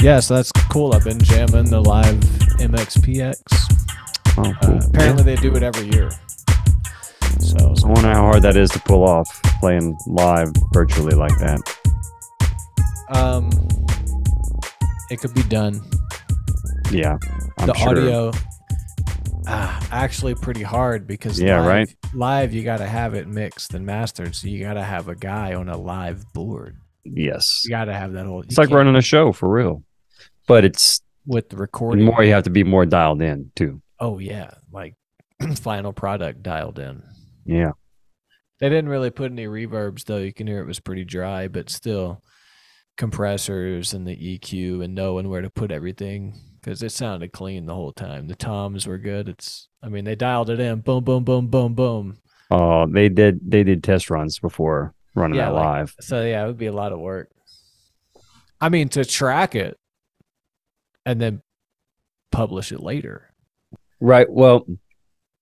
Yeah, so that's cool. I've been jamming the live MXPX. Oh, cool. Apparently they do it every year. So I wonder how hard that is to pull off playing live virtually like that. It could be done. Yeah, the sure. Audio actually pretty hard because live you got to have it mixed and mastered, so you got to have a guy on a live board. Yes, you got to have that whole. It's like running a show for real, but it's with the recording. More you have to be more dialed in too. Oh yeah, like final product dialed in. Yeah, they didn't really put any reverbs though. You can hear it was pretty dry, but still compressors and the EQ and knowing where to put everything. Because it sounded clean the whole time. The toms were good. They dialed it in. Boom, boom, boom, boom, boom. Oh, they did test runs before running that live. So yeah, it would be a lot of work. I mean, to track it and then publish it later. Right. Well,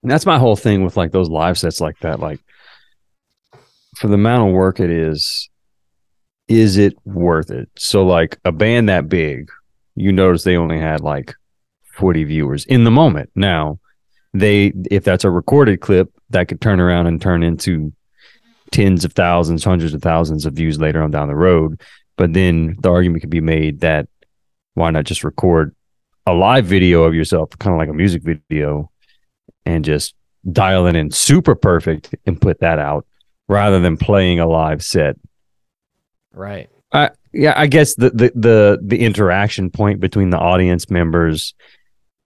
that's my whole thing with like those live sets like that. Like, for the amount of work it is it worth it? So like a band that big, you notice they only had like 40 viewers in the moment. Now, if that's a recorded clip, that could turn around and turn into tens of thousands, hundreds of thousands of views later on down the road. But then the argument could be made that why not just record a live video of yourself, kind of like a music video, and just dial it in super perfect and put that out rather than playing a live set. Right. Yeah, I guess the interaction point between the audience members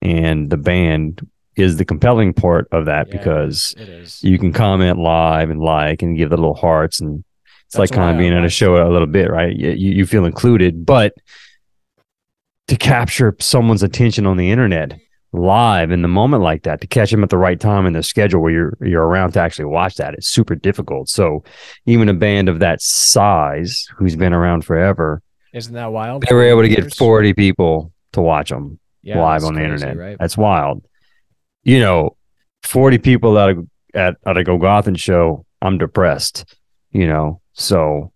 and the band is the compelling part of that, because it is. You can comment live and and give the little hearts, and it's like kind of being at a show a little bit, right? You feel included, but to capture someone's attention on the internet live in the moment like that, to catch them at the right time in the schedule where you're around to actually watch that, it's super difficult. So even a band of that size who's been around forever, isn't that wild? They were able to get 40 people to watch them live on the crazy, internet. Right? That's wild. 40 people at a Golgothan show, I'm depressed, so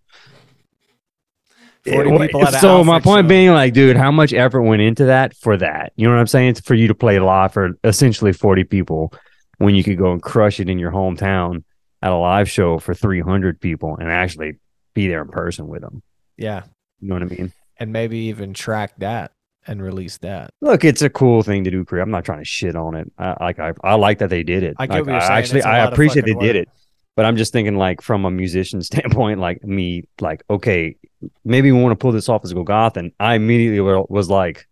40 people at so Alfred my point show. being, like, dude, how much effort went into that for that? You know what I'm saying? It's for you to play live for essentially 40 people when you could go and crush it in your hometown at a live show for 300 people and actually be there in person with them. Yeah. You know what I mean? And maybe even track that and release that. Look, it's a cool thing to do, Korea. I'm not trying to shit on it. I like that they did it. I get what you're saying. I appreciate they did it. But I'm just thinking, like, from a musician standpoint, like me, like, okay, maybe we want to pull this off as Golgothan. I immediately was like,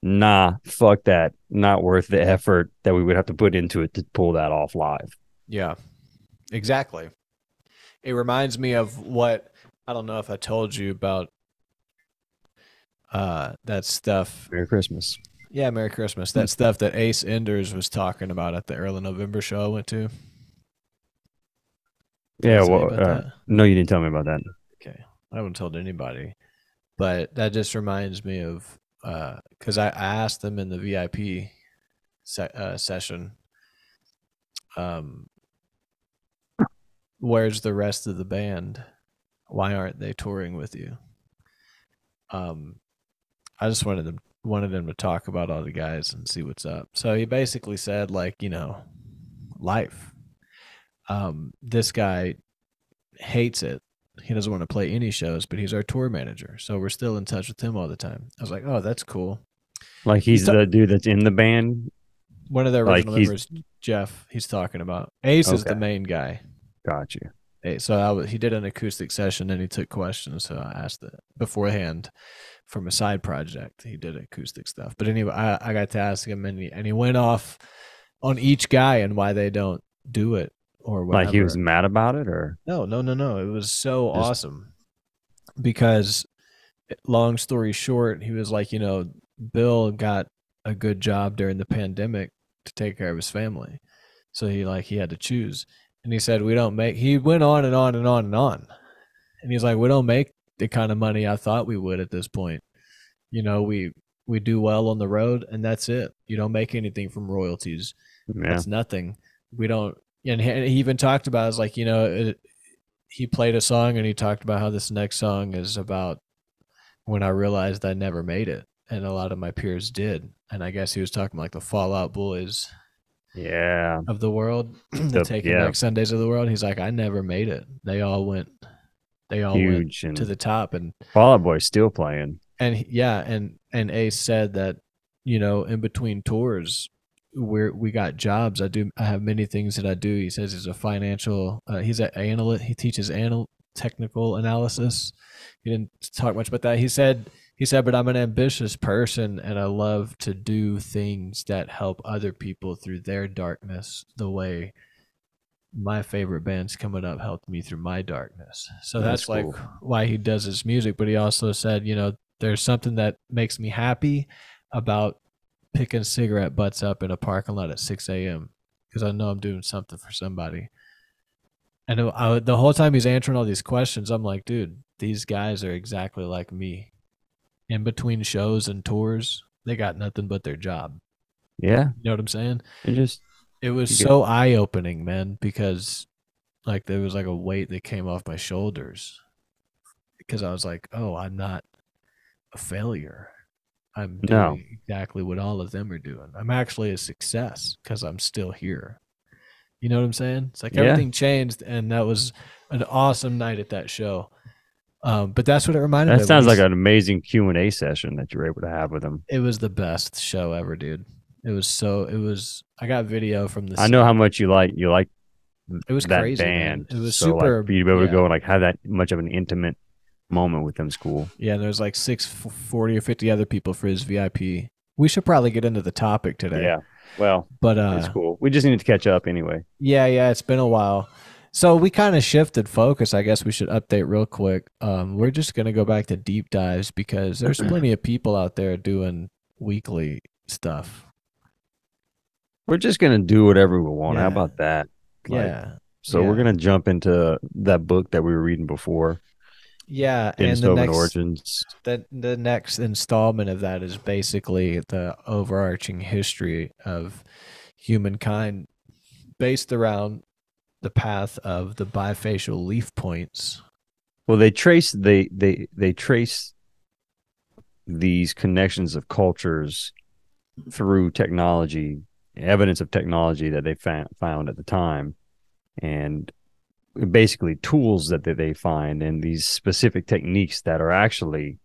nah, fuck that. Not worth the effort that we would have to put into it to pull that off live. Yeah, exactly. It reminds me of what, I don't know if I told you about that stuff. Merry Christmas. Yeah, Merry Christmas. That stuff that Ace Enders was talking about at the early November show I went to. Yeah, well, no, you didn't tell me about that. Okay, I haven't told anybody, but that just reminds me of because I asked them in the VIP session, where's the rest of the band? Why aren't they touring with you? I just wanted them to talk about all the guys and see what's up. So he basically said, like, life. This guy hates it. He doesn't want to play any shows, but he's our tour manager, so we're still in touch with him all the time. I was like, oh, that's cool. Like, he's the dude that's in the band? One of the original members, Jeff, he's talking about. Ace is the main guy. Got you. So he did an acoustic session and he took questions, so I asked it beforehand from a side project. He did acoustic stuff. But anyway, I got to ask him, and he went off on each guy and why they don't do it. Or whatever. Like, he was mad about it, or no. It was so awesome because, long story short, he was like, Bill got a good job during the pandemic to take care of his family, so he had to choose. And he said, he went on and on and on and on, and he's like, we don't make the kind of money I thought we would at this point. We do well on the road, and that's it. You don't make anything from royalties. Yeah. That's nothing. We don't. And he even talked about, it's like, he played a song and he talked about how this next song is about when I realized I never made it. and a lot of my peers did. And I guess he was talking like the Fallout Boys Yeah. of the world, the Taking Yeah. Back Sundays of the world. He's like, I never made it. They all went Huge. to And the top. And Fall Out Boy's still playing. and Ace said that, you know, in between tours, we got jobs. I have many things that I do. He says he's a financial. He's an analyst. He teaches technical analysis. He didn't talk much about that. He said, but I'm an ambitious person, and I love to do things that help other people through their darkness, the way my favorite bands coming up helped me through my darkness. So that's cool. like why he does his music. But he also said, you know, there's something that makes me happy about picking cigarette butts up in a parking lot at 6 a.m. because I know I'm doing something for somebody. And the whole time he's answering all these questions, I'm like, dude, these guys are exactly like me. In between shows and tours, they got nothing but their job. Yeah. You know what I'm saying? It was so eye-opening, man, because like there was like a weight that came off my shoulders because I was like, oh, I'm not a failure. I'm doing exactly what all of them are doing. I'm actually a success because I'm still here. You know what I'm saying? It's like everything changed, and that was an awesome night at that show. But that's what it reminded me of. That sounds like an amazing Q&A session that you were able to have with him. It was the best show ever, dude. I got video from the I know how much you like it was that crazy, band. Man. It was so super. Like, for you to be able to go and like have that much of an intimate moment with them's cool. Yeah, and there's like 40 or 50 other people for his VIP. We should probably get into the topic today. Yeah. Well, but it's cool. We just need to catch up anyway. Yeah, it's been a while. So we kind of shifted focus. I guess we should update real quick. We're just going to go back to deep dives because there's plenty of people out there doing weekly stuff. We're just going to do whatever we want. How about that? So we're going to jump into that book that we were reading before. Yeah, and the Origins. The next installment of that is basically the overarching history of humankind based around the path of the bifacial leaf points. Well, they trace these connections of cultures through technology, evidence of technology that they found at the time, and basically tools that they find, and these specific techniques that are actually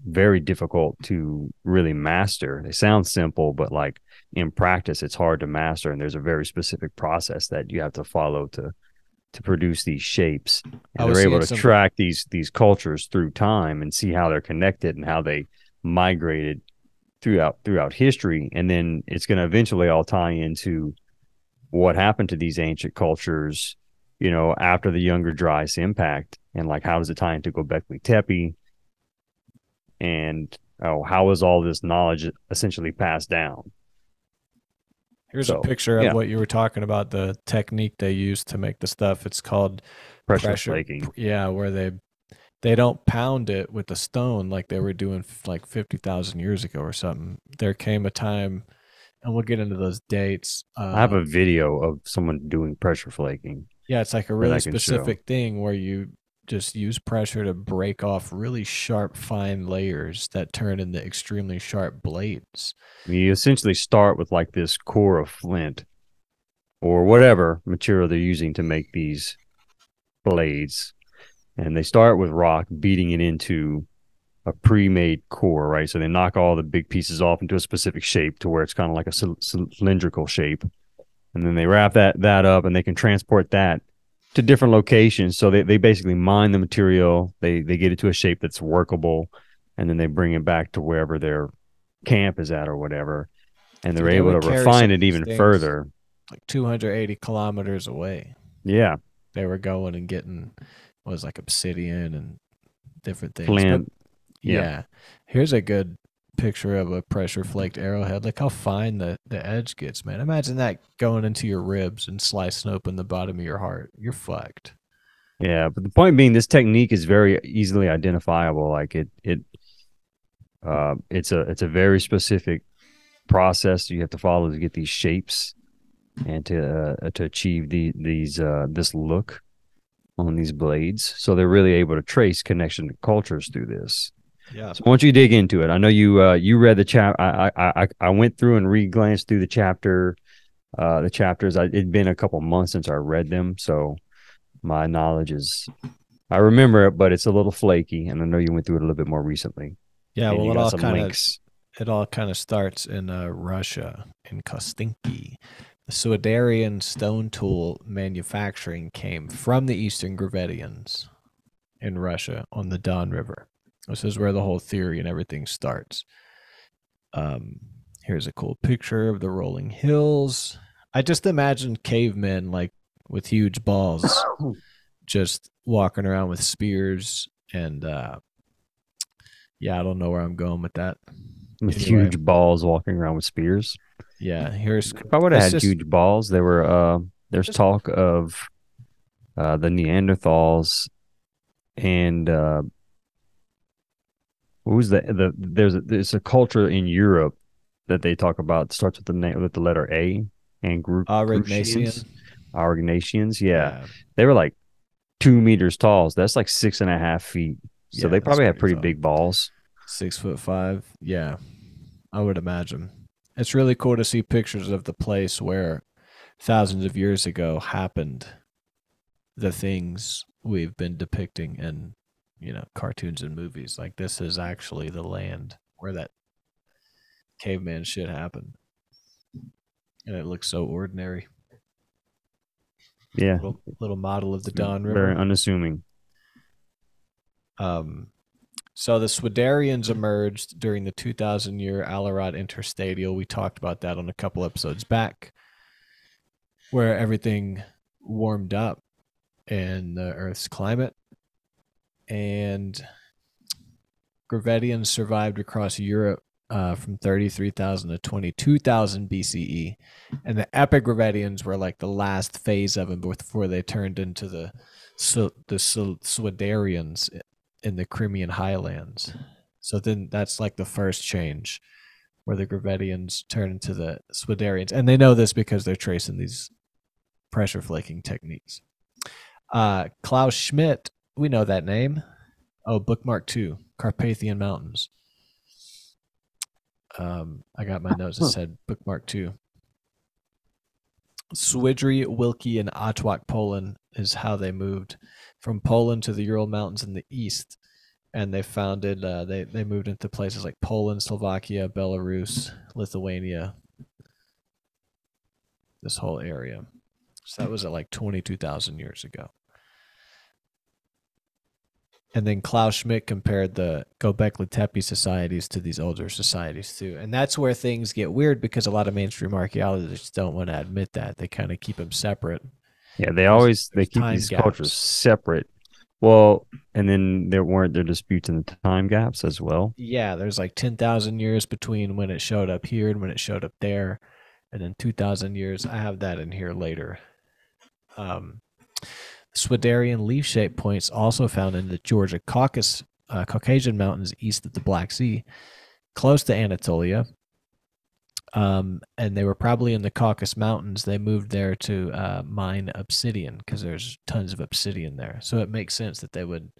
very difficult to really master. They sound simple, but like in practice, it's hard to master. And there's a very specific process that you have to follow to produce these shapes. And they're able to track these cultures through time and see how they're connected and how they migrated throughout history. And then it's going to eventually all tie into what happened to these ancient cultures, you know, after the Younger Dryas impact, and like how does it tie into Göbekli Tepe, and how is all this knowledge essentially passed down? Here's a picture of what you were talking about, the technique they use to make the stuff. It's called pressure flaking. Yeah, where they don't pound it with a stone like they were doing like 50,000 years ago or something. There came a time, and we'll get into those dates. I have a video of someone doing pressure flaking. Yeah, it's like a really specific thing where you just use pressure to break off really sharp, fine layers that turn into extremely sharp blades. You essentially start with like this core of flint or whatever material they're using to make these blades. And they start with rock, beating it into a pre-made core, right? So they knock all the big pieces off into a specific shape to where it's kind of like a cylindrical shape. And then they wrap that up, and they can transport that to different locations. So they basically mine the material, they get it to a shape that's workable, and then they bring it back to wherever their camp is at or whatever. And they're able to refine it even further. Like 280 kilometers away. Yeah. They were going and getting what was like obsidian and different things. Flint. Yeah. Here's a good picture of a pressure flaked arrowhead. Look how fine the edge gets, man. Imagine that going into your ribs and slicing open the bottom of your heart. You're fucked. Yeah, but the point being, this technique is very easily identifiable. Like it's a very specific process you have to follow to get these shapes and to achieve this look on these blades. So they're really able to trace connection to cultures through this. Yeah. So once you dig into it, I know you read the chapter. I went through and re-glanced through the chapters. It'd been a couple months since I read them, so my knowledge is, I remember it, but it's a little flaky. And I know you went through it a little bit more recently. Yeah, And well, you got some links. it all kind of starts in Russia, in Kostinki. The Swidarian stone tool manufacturing came from the Eastern Gravettians in Russia on the Don River. This is where the whole theory and everything starts. Here's a cool picture of the rolling hills. I just imagined cavemen like with huge balls just walking around with spears and yeah, I don't know where I'm going with that. With huge balls walking around with spears. Yeah, here's if I would have had huge balls, there's talk of the Neanderthals and what was there's a culture in Europe that they talk about, starts with the letter A, and Aurignacians. Yeah. They were like 2 meters tall. So that's like 6.5 feet. So they probably have pretty big balls. 6'5". Yeah, I would imagine. It's really cool to see pictures of the place where thousands of years ago happened the things we've been depicting in, cartoons and movies. Like, this is actually the land where that caveman shit happened. And it looks so ordinary. Yeah. Little model of the Don River. Very unassuming. So the Swidarians emerged during the 2,000-year Allerod interstadial. We talked about that on a couple episodes back, where everything warmed up in the Earth's climate. And Gravettians survived across Europe from 33,000 to 22,000 BCE. And the Epigravettians were like the last phase of them before they turned into the Swidarians in the Crimean highlands. So then that's like the first change, where the Gravettians turn into the Swidarians. And they know this because they're tracing these pressure flaking techniques. Klaus Schmidt, we know that name. Oh, bookmark 2, Carpathian Mountains. I got my notes that said bookmark 2. Swidry, Wilkie, and Otwock, Poland is how they moved from Poland to the Ural Mountains in the east. And they founded, they moved into places like Poland, Slovakia, Belarus, Lithuania, this whole area. So that was at like 22,000 years ago. And then Klaus Schmidt compared the Göbekli Tepe societies to these older societies too. And that's where things get weird, because a lot of mainstream archaeologists don't want to admit that. They kind of keep them separate. Yeah, they keep these cultures separate. Well, and then there disputes in the time gaps as well. Yeah, there's like 10,000 years between when it showed up here and when it showed up there. And then 2,000 years. I have that in here later. Swidarian leaf-shaped points also found in the Georgia Caucasian mountains east of the Black Sea, close to Anatolia. And they were probably in the Caucasus Mountains. They moved there to mine obsidian, because there's tons of obsidian there. So it makes sense that they would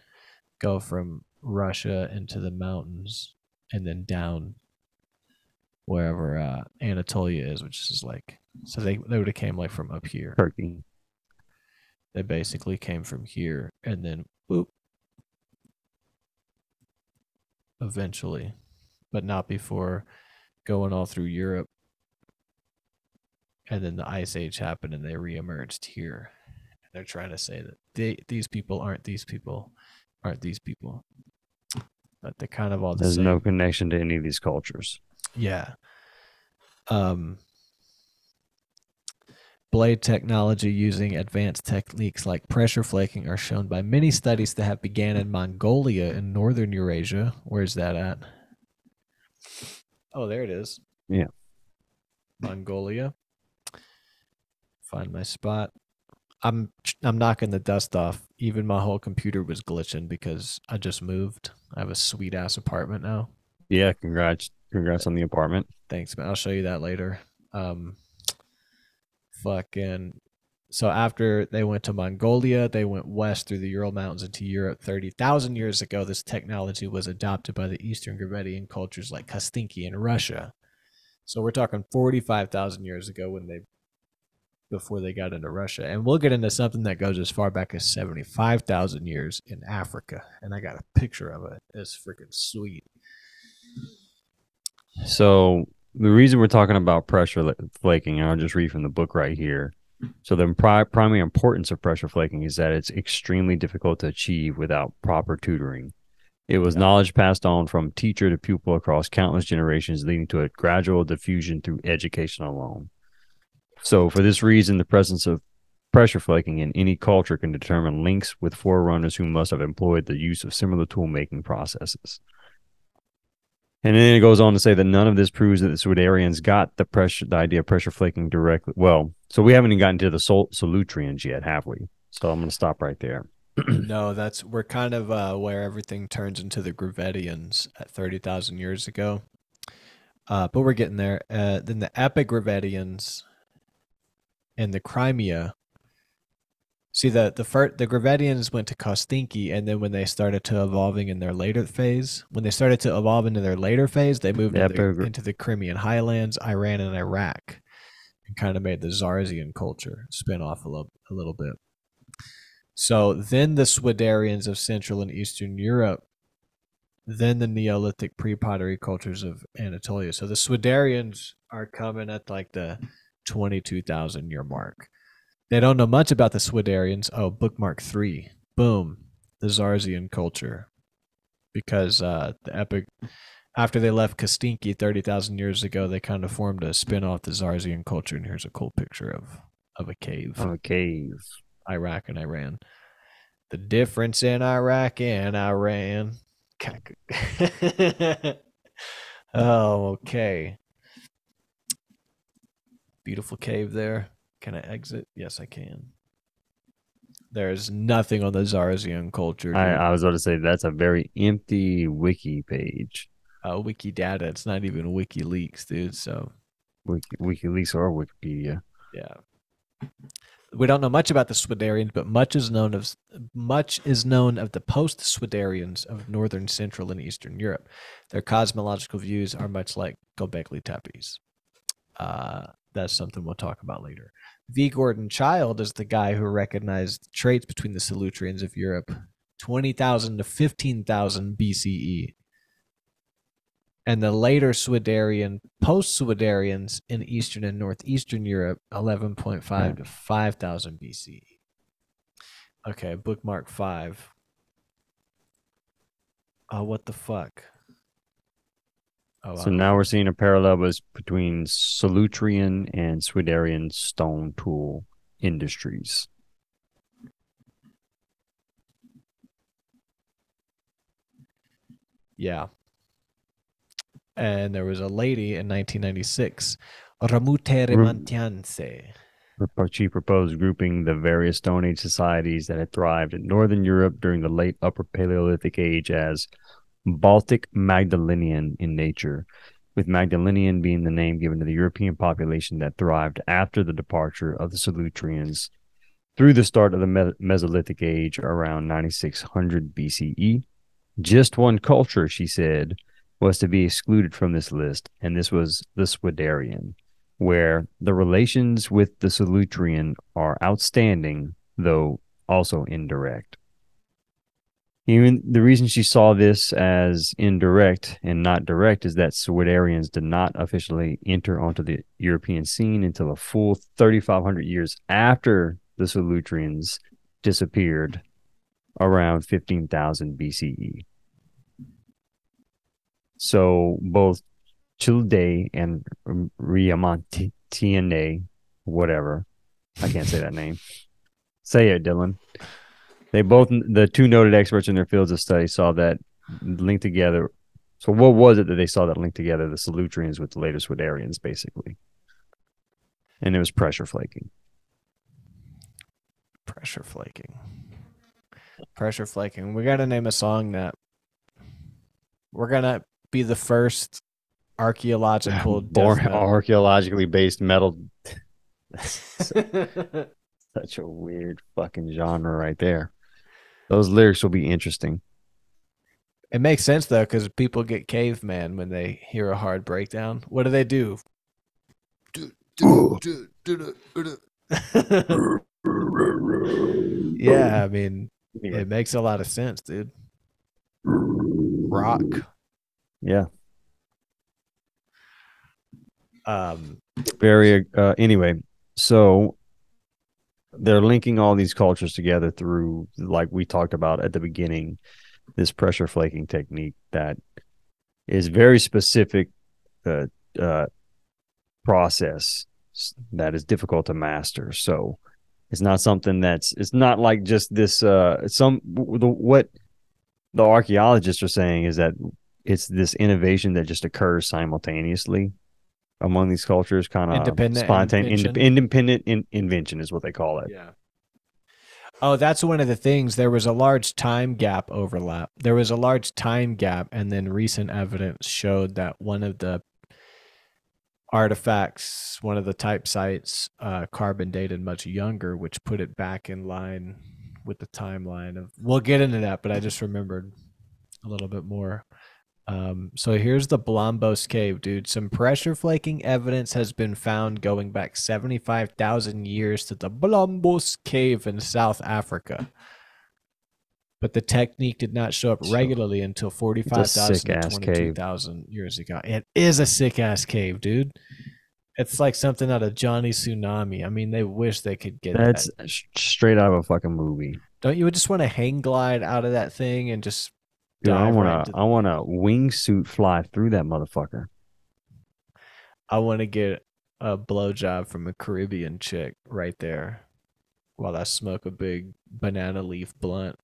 go from Russia into the mountains and then down wherever Anatolia is, which is like, so they would have came like from up here. Turkey. They basically came from here and then boop. Eventually, but not before going all through Europe. And then the Ice Age happened and they reemerged here. They're trying to say that these people aren't these people, aren't these people. But they're kind of all the same. There's no connection to any of these cultures. Yeah. Blade technology using advanced techniques like pressure flaking are shown by many studies to have began in Mongolia in northern Eurasia. Where's that at? Oh, there it is. Yeah. Mongolia. Find my spot. I'm knocking the dust off. Even my whole computer was glitching because I just moved. I have a sweet ass apartment now. Yeah, congrats on the apartment. Thanks, man. I'll show you that later. Fucking So after they went to Mongolia, they went west through the Ural Mountains into Europe 30,000 years ago. This technology was adopted by the Eastern Gravettian cultures like Kastinki in Russia. So we're talking 45,000 years ago before they got into Russia. And we'll get into something that goes as far back as 75,000 years in Africa. And I got a picture of it. It's freaking sweet. So the reason we're talking about pressure flaking, and I'll just read from the book right here. So the primary importance of pressure flaking is that it's extremely difficult to achieve without proper tutoring. It was knowledge passed on from teacher to pupil across countless generations, leading to a gradual diffusion through education alone. So for this reason, the presence of pressure flaking in any culture can determine links with forerunners who must have employed the use of similar tool-making processes. And then it goes on to say that none of this proves that the Sudarians got the idea of pressure flaking directly. Well, so we haven't even gotten to the Solutreans yet, have we? So I'm going to stop right there. No, we're kind of where everything turns into the Gravettians at 30,000 years ago. But we're getting there. Then the Epigravettians and the Crimea. See, the Gravettians went to Kostinki, and then when they started to evolving in their later phase, they moved into the Crimean Highlands, Iran, and Iraq, and kind of made the Zarzian culture spin off a little bit. So then the Swidarians of Central and Eastern Europe, then the Neolithic pre-pottery cultures of Anatolia. So the Swidarians are coming at like the 22,000 year mark. They don't know much about the Swidarians. Oh, bookmark 3. Boom. The Zarzian culture. Because after they left Kastinki 30,000 years ago, they kind of formed a spin-off the Zarzian culture. And here's a cool picture of a cave. Of a cave. Iraq and Iran. The difference in Iraq and Iran. Oh, okay. Beautiful cave there. Can I exit? Yes, I can. There's nothing on the Zarzian culture. I was about to say that's a very empty wiki page. Wikidata. It's not even WikiLeaks, dude. So WikiLeaks or Wikipedia. Yeah. We don't know much about the Swidarians, but much is known of the post-Swidarians of northern, central, and eastern Europe. Their cosmological views are much like Göbekli Tepe's. That's something we'll talk about later. V. Gordon Child is the guy who recognized traits between the Solutreans of Europe 20,000 to 15,000 BCE. And the later Swidarian, post-Swidarians in Eastern and Northeastern Europe, 11.5 to 5,000 BCE. Okay, bookmark 5. Oh, what the fuck? Oh, so now we're seeing a parallel between Solutrean and Swidarian stone tool industries. Yeah. And there was a lady in 1996, Ramute Remantianse. She proposed grouping the various Stone Age societies that had thrived in Northern Europe during the late Upper Paleolithic Age as Baltic Magdalenian in nature, with Magdalenian being the name given to the European population that thrived after the departure of the Solutreans through the start of the Mesolithic Age around 9600 BCE. Just one culture, she said, was to be excluded from this list, and this was the Swidarian, where the relations with the Solutrean are outstanding, though also indirect. Even the reason she saw this as indirect and not direct is that Swidarians did not officially enter onto the European scene until a full 3,500 years after the Solutreans disappeared around 15,000 BCE. So both Childe and Riamontiene, whatever, I can't say that name. Say it, Dillon. The two noted experts in their fields of study saw that linked together. So what was it that they saw that linked together the Solutreans with the later Swidarians, basically? And it was pressure flaking. Pressure flaking. Pressure flaking. We got to name a song that we're going to be the first archaeologically based metal. Such a weird fucking genre right there. Those lyrics will be interesting. It makes sense though, because people get caveman when they hear a hard breakdown. What do they do? Yeah, I mean, it makes a lot of sense, dude. Rock. Yeah. Very Anyway, so they're linking all these cultures together through, like we talked about at the beginning, this pressure flaking technique that is very specific process that is difficult to master. So it's not something it's not like just this what the archaeologists are saying is that it's this innovation that just occurs simultaneously among these cultures, kind of independent invention is what they call it. Yeah. Oh, that's one of the things. There was a large time gap overlap. There was a large time gap, and then recent evidence showed that one of the artifacts, one of the type sites, carbon dated much younger, which put it back in line with the timeline of. We'll get into that, but I just remembered a little bit more. So here's the Blombos Cave, dude. Some pressure flaking evidence has been found going back 75,000 years to the Blombos Cave in South Africa. But the technique did not show up regularly until 45,000 to 22,000 years ago. It is a sick-ass cave, dude. It's like something out of Johnny Tsunami. I mean, they wish they could get that. That's straight out of a fucking movie. Don't you just want to hang glide out of that thing and just... Dude, I want a wingsuit fly through that motherfucker. I want to get a blowjob from a Caribbean chick right there while I smoke a big banana leaf blunt.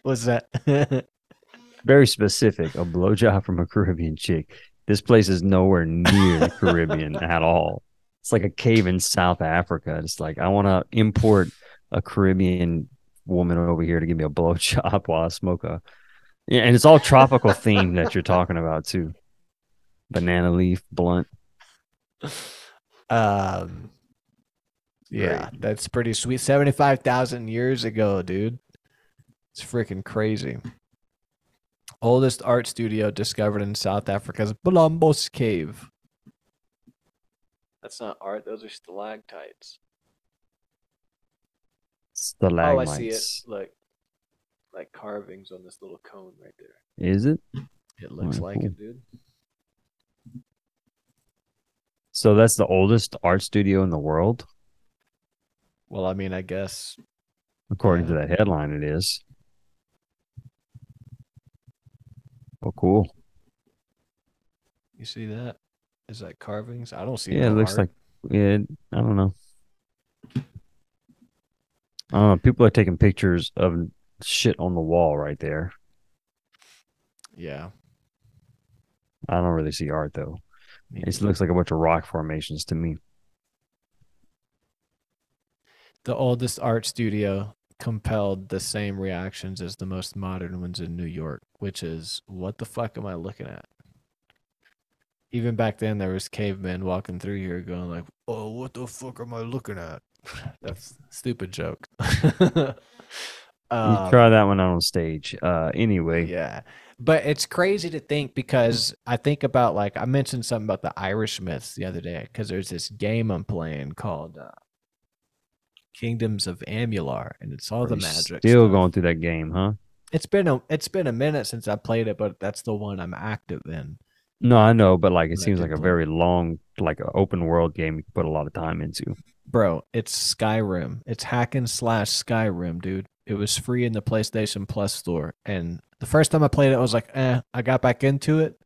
What's that? Very specific. A blowjob from a Caribbean chick. This place is nowhere near the Caribbean at all. It's like a cave in South Africa. It's like I want to import a Caribbean woman over here to give me a blowjob while I smoke and it's all tropical themed that you're talking about too. Banana leaf blunt. Yeah, that's pretty sweet. 75,000 years ago, dude. It's freaking crazy. Oldest art studio discovered in South Africa's Blombos Cave. That's not art, those are stalactites. Stalagmites. Oh, I see it. Look, like carvings on this little cone right there. Is it? It looks like it, dude. So that's the oldest art studio in the world? Well, I mean, I guess. According to that headline, it is. Oh, cool. You see that? Is that carvings? I don't see. Yeah, it looks art. Like. Yeah, I don't know. People are taking pictures of shit on the wall right there. Yeah. I don't really see art, though. It looks like a bunch of rock formations to me. The oldest art studio compelled the same reactions as the most modern ones in New York, which is, what the fuck am I looking at? Even back then, there was cavemen walking through here going like, oh, what the fuck am I looking at? That's a stupid joke. You try that one out on stage. Anyway. Yeah. But it's crazy to think, because I think about, like, I mentioned something about the Irish myths the other day, because there's this game I'm playing called Kingdoms of Amular, and it's all the magic still stuff. Going through that game, huh? It's been a minute since I played it, but that's the one I'm active in. No, I know, but like it seems like a very long, like an open world game you can put a lot of time into. Bro, it's Skyrim. It's hack and slash Skyrim, dude. It was free in the PlayStation Plus store, and the first time I played it, I was like, I got back into it.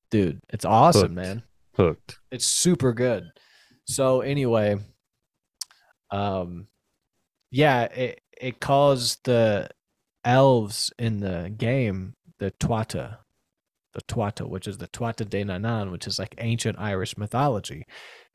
Dude, it's awesome, man. Hooked. It's super good. So anyway, yeah, it calls the elves in the game the Tuatha, which is the Tuatha De Danann, which is like ancient Irish mythology.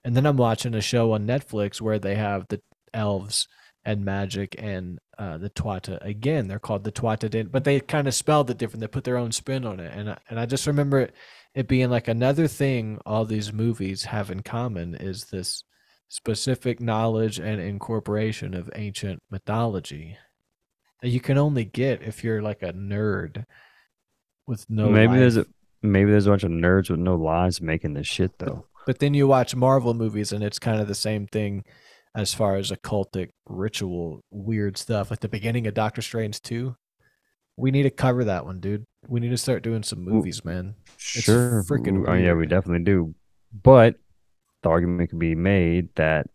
And then I'm watching a show on Netflix where they have the elves and magic and the Tuatha again. They're called the Tuatha De, but they kind of spelled it different. They put their own spin on it, and I just remember it being like another thing all these movies have in common is this specific knowledge and incorporation of ancient mythology that you can only get if you're like a nerd with no Maybe life. maybe there's a bunch of nerds with no lives making this shit though. But then you watch Marvel movies and it's kind of the same thing as far as occultic ritual weird stuff. Like the beginning of Doctor Strange 2. We need to cover that one, dude. We need to start doing some movies, man. Sure. It's freaking weird. Oh, yeah, we definitely do. But the argument can be made that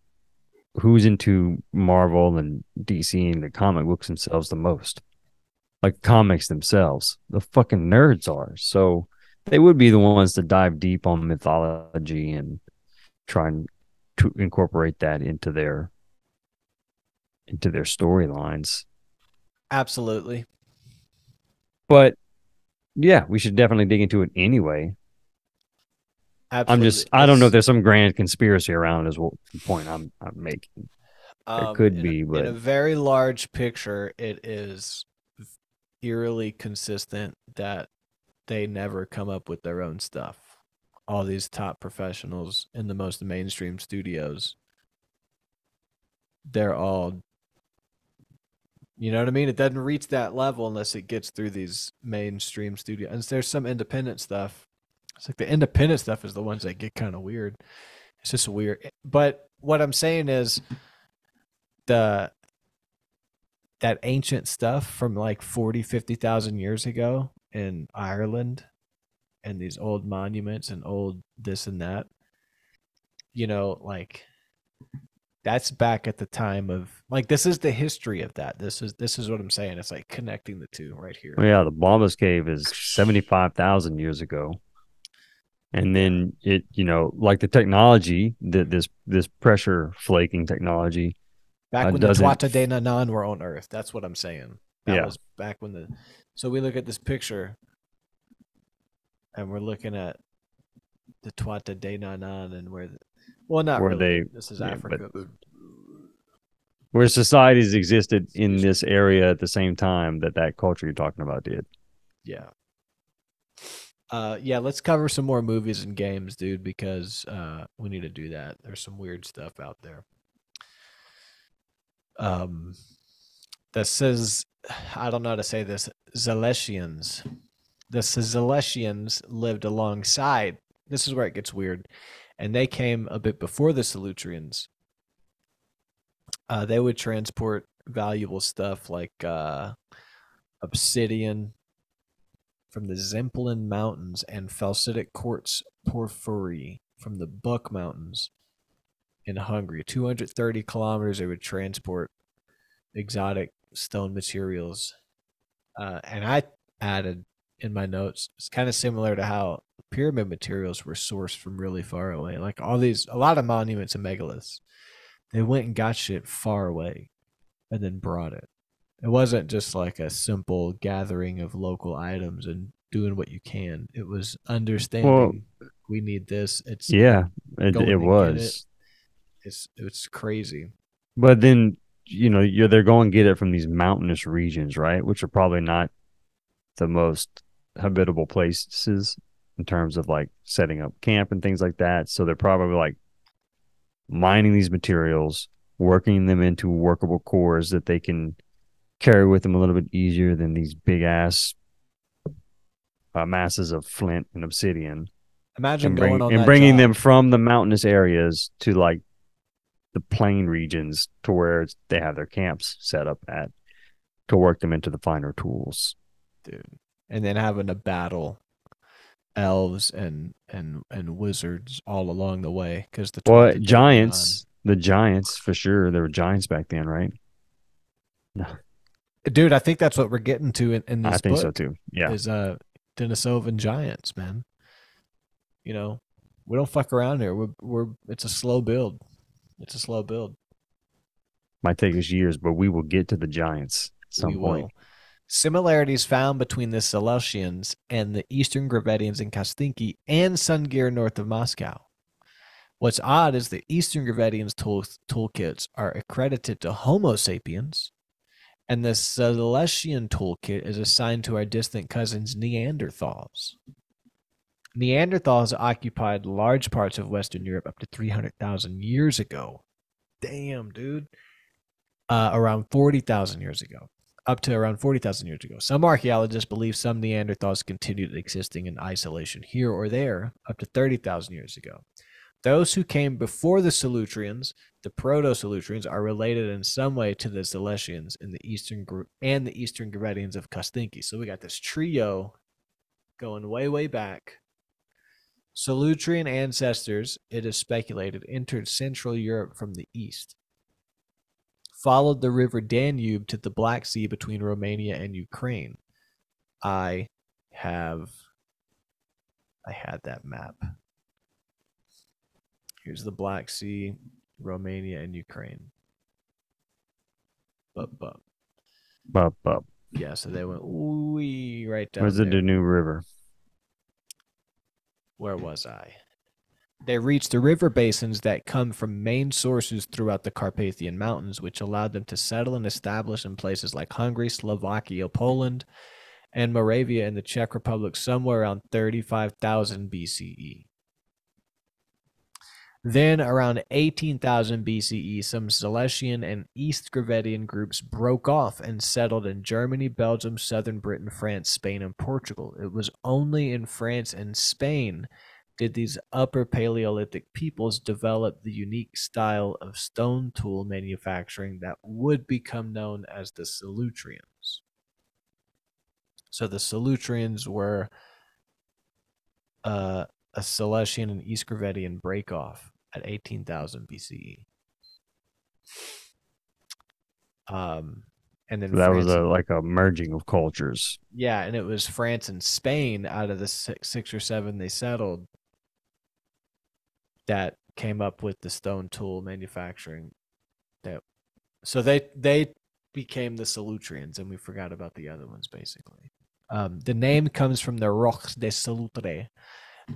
who's into Marvel and DC and the comic books themselves the most? Like comics themselves. The fucking nerds are. So they would be the ones to dive deep on mythology and try and to incorporate that into their storylines. Absolutely. But yeah, we should definitely dig into it anyway. Absolutely. I don't know if there's some grand conspiracy around is what the point I'm making. There could be, but in a very large picture, it is eerily consistent that they never come up with their own stuff. All these top professionals in the most mainstream studios, they're all, you know what I mean? It doesn't reach that level unless it gets through these mainstream studios. And there's some independent stuff. It's like the independent stuff is the ones that get kind of weird. It's just weird. But what I'm saying is that ancient stuff from like 40, 50,000 years ago in Ireland and these old monuments and old this and that, you know, like that's back at the time of like, this is the history of that. This is what I'm saying. It's like connecting the two right here. Yeah, the Bombas Cave is 75,000 years ago. And then it, you know, like the technology, this pressure flaking technology. Back when the Tuatha De Danann were on Earth. That's what I'm saying. That was back when so we look at this picture and we're looking at the Tuatha De Danann and this is Africa. Where societies existed in this area at the same time that culture you're talking about did. Yeah. Let's cover some more movies and games, dude, because we need to do that. There's some weird stuff out there. That says, I don't know how to say this, Zalesians. The Zalesians lived alongside. This is where it gets weird. And they came a bit before the Solutreans. They would transport valuable stuff like obsidian from the Zemplin Mountains and felsitic quartz porphyry from the Buck Mountains in Hungary. 230 kilometers they would transport exotic stone materials. And I added in my notes, it's kind of similar to how pyramid materials were sourced from really far away. Like a lot of monuments and megaliths, they went and got shit far away and then brought it. It wasn't just like a simple gathering of local items and doing what you can. It was understanding we need this. It was. It's crazy. But then, you know, they're going to get it from these mountainous regions, right? Which are probably not the most habitable places in terms of like setting up camp and things like that. So they're probably like mining these materials, working them into workable cores that they can carry with them a little bit easier than these big ass masses of flint and obsidian. Imagine going bringing them from the mountainous areas to like the plain regions to where they have their camps set up at to work them into the finer tools, dude. And then having to battle elves and wizards all along the way because the giants for sure. There were giants back then, right? No. Dude, I think that's what we're getting to in this book. I think so too. Yeah. Is Denisovan giants, man. You know, we don't fuck around here. It's a slow build. Might take us years, but we will get to the giants at some point. Similarities found between the Silesians and the Eastern Gravettians in Kastinki and Sungir north of Moscow. What's odd is the Eastern Gravettians toolkits are accredited to Homo sapiens, and the Silesian toolkit is assigned to our distant cousins Neanderthals. Neanderthals occupied large parts of Western Europe up to 300,000 years ago. damn, dude. Around 40,000 years ago. Up to around 40,000 years ago. Some archaeologists believe some Neanderthals continued existing in isolation here or there up to 30,000 years ago. Those who came before the Solutreans, the Proto-Solutreans, are related in some way to the Silesians in the eastern group and the eastern Gravettians of Kostinki. So we got this trio going way, way back. Solutrean ancestors, it is speculated, entered Central Europe from the east, followed the river Danube to the Black Sea between Romania and Ukraine. I had that map. Here's the Black Sea, Romania, and Ukraine. Bup. Yeah, so they went wee right down Where's the there. Danube River? Where was I? They reached the river basins that come from main sources throughout the Carpathian Mountains, which allowed them to settle and establish in places like Hungary, Slovakia, Poland, and Moravia in the Czech Republic somewhere around 35,000 BCE. Then, around 18,000 BCE, some Silesian and East Gravettian groups broke off and settled in Germany, Belgium, southern Britain, France, Spain, and Portugal. It was only in France and Spain did these Upper Paleolithic peoples develop the unique style of stone tool manufacturing that would become known as the Solutreans. So the Solutreans were a Silesian and East Gravettian break-off at 18,000 BCE. And then So that was like a merging of cultures. Yeah, and it was France and Spain out of the six or seven they settled that came up with the stone tool manufacturing. So they became the Solutreans, and we forgot about the other ones, basically. The name comes from the Rocs de Salutre,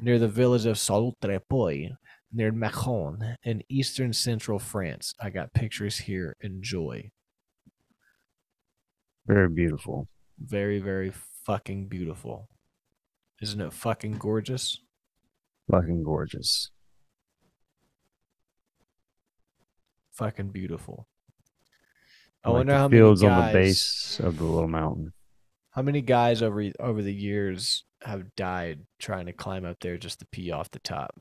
near the village of Salutre-Poi, near Mâcon, in eastern central France. I got pictures here. Enjoy. Very beautiful. Very, very fucking beautiful. Isn't it fucking gorgeous? Fucking gorgeous. Fucking beautiful. I like wonder the how fields many guys, on the base of the little mountain. How many guys over the years have died trying to climb up there just to pee off the top?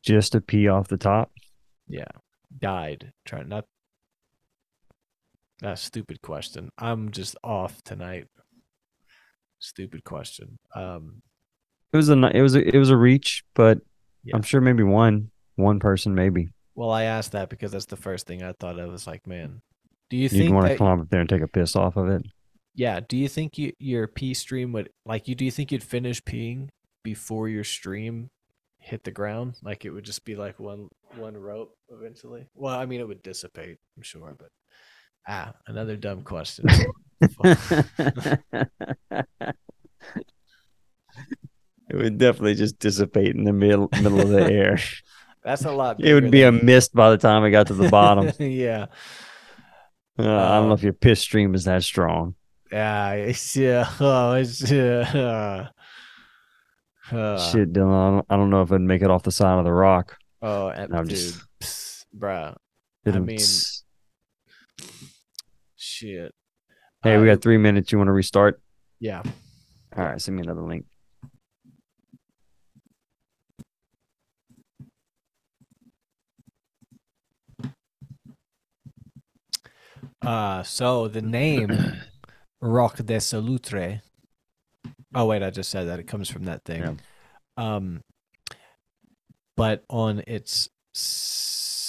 Just to pee off the top? Yeah. Died trying not. That's a stupid question. I'm just off tonight. Stupid question. It was a reach, but yeah. I'm sure maybe one person maybe. Well, I asked that because that's the first thing I thought of. Was like, man, do you You'd think want to climb up there and take a piss off of it? Yeah. Do you think your pee stream would do you think you'd finish peeing before your stream hit the ground? Like it would just be like one rope eventually? Well, I mean, it would dissipate, I'm sure, but another dumb question. It would definitely just dissipate in the middle of the air. That's a lot. It would be a mist by the time it got to the bottom. Yeah. I don't know if your piss stream is that strong. Yeah. Shit, Dylan. I don't know if I'd make it off the side of the rock. Oh, I'm dude, bruh. I mean, shit. Hey, we got 3 minutes. You want to restart? Yeah. All right, send me another link. So the name Roc de Salutre. Oh wait, I just said that. It comes from that thing. Yeah. But on its southeastern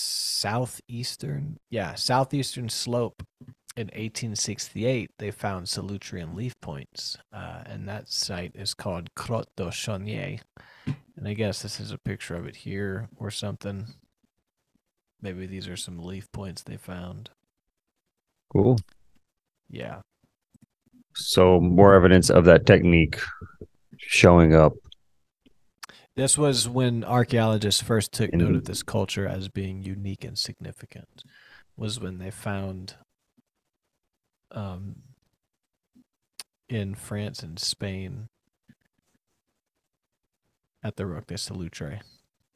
slope in 1868, they found Solutrean leaf points, and that site is called Crotte de Chaunier. And I guess this is a picture of it here or something. Maybe these are some leaf points they found. Cool. Yeah. So more evidence of that technique showing up. This was when archaeologists first took note of this culture as being unique and significant. Was when they found in France and Spain at the Roc de Salutre.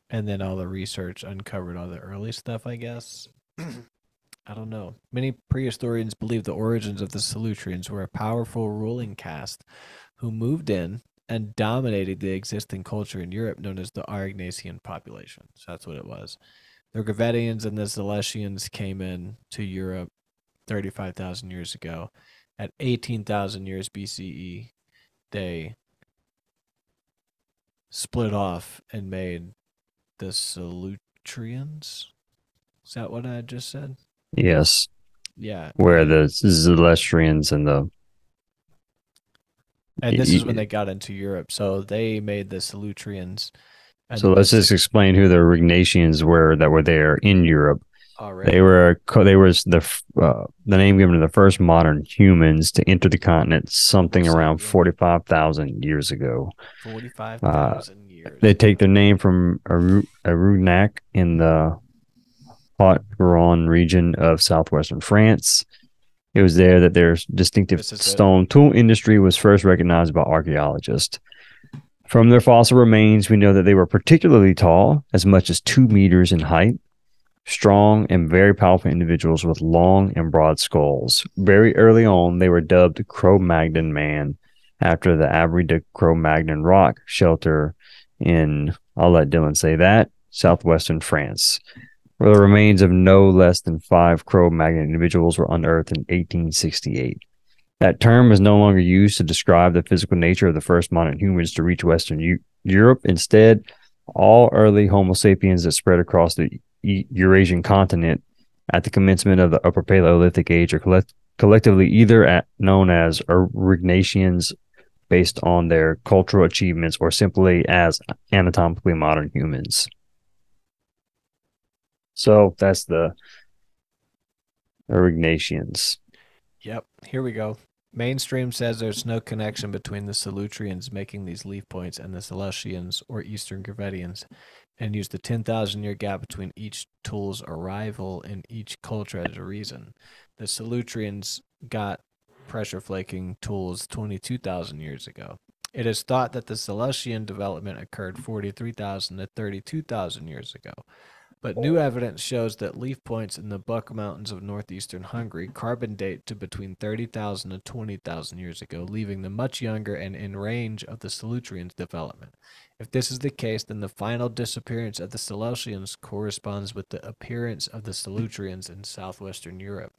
And then all the research uncovered all the early stuff, I guess. I don't know. Many prehistorians believe the origins of the Solutreans were a powerful ruling caste who moved in and dominated the existing culture in Europe known as the Aurignacian population. So that's what it was. The Gravettians and the Celestians came in to Europe 35,000 years ago. At 18,000 years BCE, they split off and made the Solutreans. Is that what I just said? Yes. Yeah. Where the Celestians and the... And this is when they got into Europe. So they made the Solutreans. So let's just explain who the Aurignacians were that were there in Europe. Already. They were the name given to the first modern humans to enter the continent something around 45,000 years ago. 45,000 years. They take their name from Arugnac in the Haute-Garonne region of southwestern France. It was there that their distinctive stone tool industry was first recognized by archaeologists. From their fossil remains, we know that they were particularly tall, as much as 2 meters in height, strong and very powerful individuals with long and broad skulls. Very early on, they were dubbed Cro-Magnon man after the Abri de Cro-Magnon rock shelter in, I'll let Dylan say that, southwestern France, where the remains of no less than 5 Cro-Magnon individuals were unearthed in 1868. That term is no longer used to describe the physical nature of the first modern humans to reach Western Europe. Instead, all early Homo sapiens that spread across the Eurasian continent at the commencement of the Upper Paleolithic Age are collectively either known as Aurignacians based on their cultural achievements or simply as anatomically modern humans. So that's the Aurignacians. Yep, here we go. Mainstream says there's no connection between the Solutreans making these leaf points and the Celestians or Eastern Gravettians, and use the 10,000-year gap between each tool's arrival in each culture as a reason. The Solutreans got pressure flaking tools 22,000 years ago. It is thought that the Celestian development occurred 43,000 to 32,000 years ago. But new evidence shows that leaf points in the Buck Mountains of northeastern Hungary carbon date to between 30,000 and 20,000 years ago, leaving them much younger and in range of the Solutreans' development. If this is the case, then the final disappearance of the Celestians corresponds with the appearance of the Solutreans in southwestern Europe.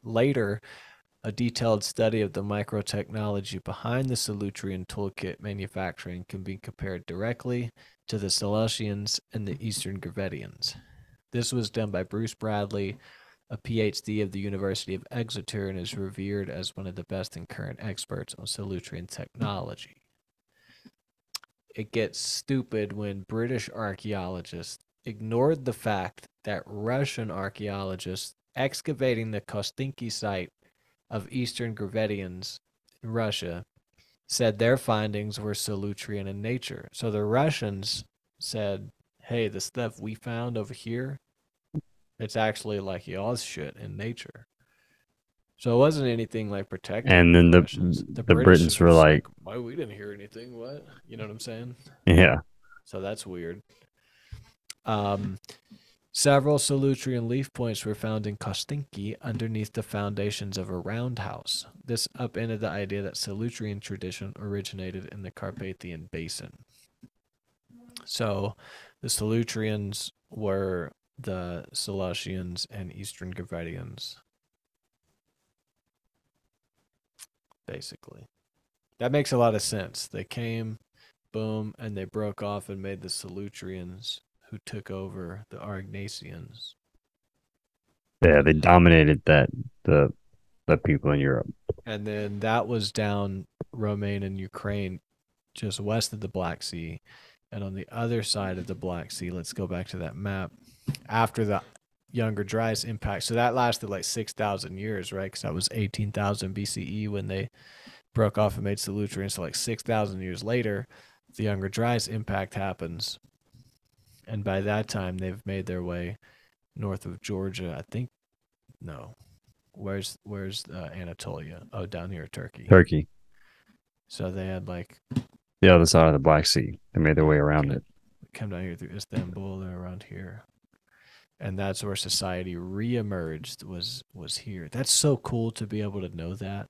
Later, a detailed study of the microtechnology behind the Solutrean toolkit manufacturing can be compared directly to the Celestians and the Eastern Gravettians. This was done by Bruce Bradley, a PhD of the University of Exeter, and is revered as one of the best and current experts on Solutrean technology. It gets stupid when British archaeologists ignored the fact that Russian archaeologists excavating the Kostinki site of Eastern Gravettians in Russia said their findings were Solutrean in nature. So the Russians said, hey, the stuff we found over here, it's actually like y'all's shit in nature. So it wasn't anything like protected. And then the Britons were like, why we didn't hear anything? What? You know what I'm saying? Yeah. So that's weird. Several Solutrean leaf points were found in Kostinki underneath the foundations of a roundhouse. This upended the idea that Solutrean tradition originated in the Carpathian Basin. So the Solutreans were the Celestians and Eastern Gravettians, basically. That makes a lot of sense. They came, boom, and they broke off and made the Solutreans, who took over the Aurignacians. Yeah, they dominated the people in Europe. And then that was down Romania and Ukraine, just west of the Black Sea. And on the other side of the Black Sea, let's go back to that map, after the Younger Dryas impact. So that lasted like 6,000 years, right? Because that was 18,000 BCE when they broke off and made Solutreans. So like 6,000 years later, the Younger Dryas impact happens. And by that time, they've made their way north of Georgia. I think, no. Where's Anatolia? Oh, down near Turkey. Turkey. So they had like the other side of the Black Sea. They made their way around it. come down here through Istanbul or around here. And that's where society reemerged, was here. That's so cool to be able to know that.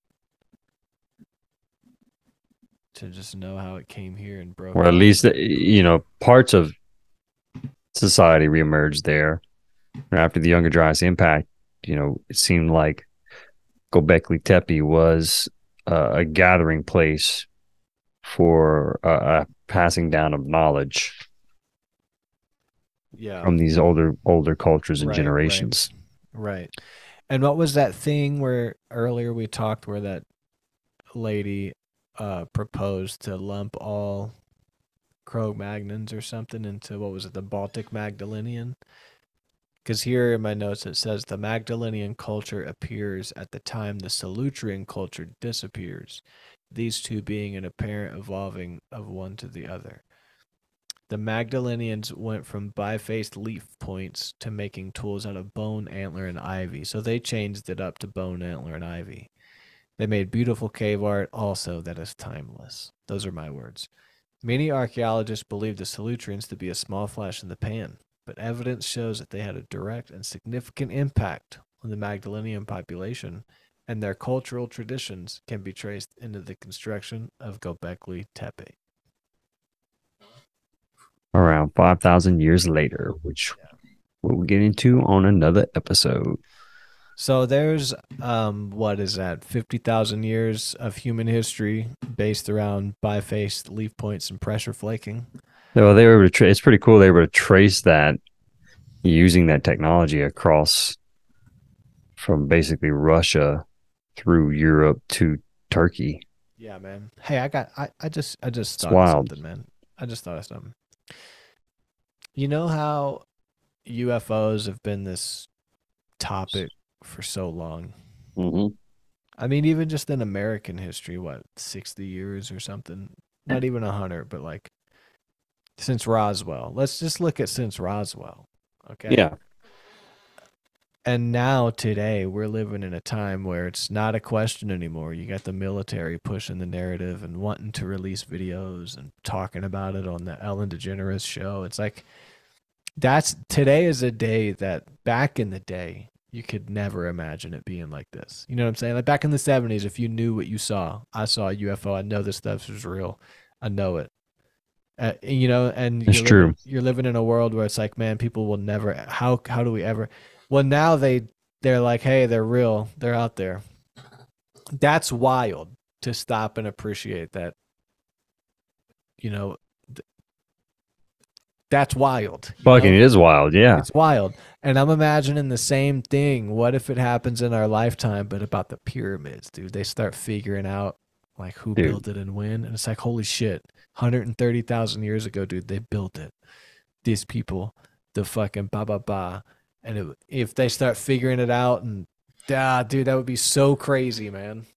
To just know how it came here and broke. Or at least, parts of society reemerged there. After the Younger Dryas impact, it seemed like Göbekli Tepe was a gathering place for a passing down of knowledge. Yeah. From these older cultures and generations. Right. And what was that thing where earlier we talked where that lady proposed to lump all Cro-Magnons or something into, what was it, the Baltic Magdalenian? Because here in my notes it says the Magdalenian culture appears at the time the Solutrean culture disappears, these two being an apparent evolving of one to the other. The Magdalenians went from bifaced leaf points to making tools out of bone, antler, and ivy. So they changed it up to bone, antler, and ivy. They made beautiful cave art also that is timeless. Those are my words. Many archaeologists believe the Solutreans to be a small flash in the pan, but evidence shows that they had a direct and significant impact on the Magdalenian population, and their cultural traditions can be traced into the construction of Göbekli Tepe. Around 5,000 years later, which we'll get into on another episode. So there's, what is that, 50,000 years of human history based around bifaced leaf points and pressure flaking. Well, they were able to it's pretty cool. They were able to trace that using that technology across from basically Russia through Europe to Turkey. Yeah, man. Hey, I just thought wild. of something, man. I just thought of something. You know how UFOs have been this topic for so long? Mm-hmm. I mean, even just in American history, 60 years or something? Not even 100, but like since Roswell. Let's just look at since Roswell, okay? Yeah. And now today we're living in a time where it's not a question anymore. You got the military pushing the narrative and wanting to release videos and talking about it on the Ellen DeGeneres show. It's like today is a day that back in the day you could never imagine it being like this. You know what I'm saying? Like back in the 70s, if you knew what you saw, I saw a UFO. I know this stuff is real. I know it. And it's true. You're living in a world where it's like, man, people will never. How do we ever? Well, now they're like, hey, they're real. They're out there. That's wild to stop and appreciate that. That's wild. Fucking it is wild, yeah. It's wild. And I'm imagining the same thing. What if it happens in our lifetime, but about the pyramids, dude? They start figuring out like who built it and when. And it's like, holy shit, 130,000 years ago, dude, they built it. These people, the fucking ba. And if they start figuring it out, and dude, that would be so crazy, man.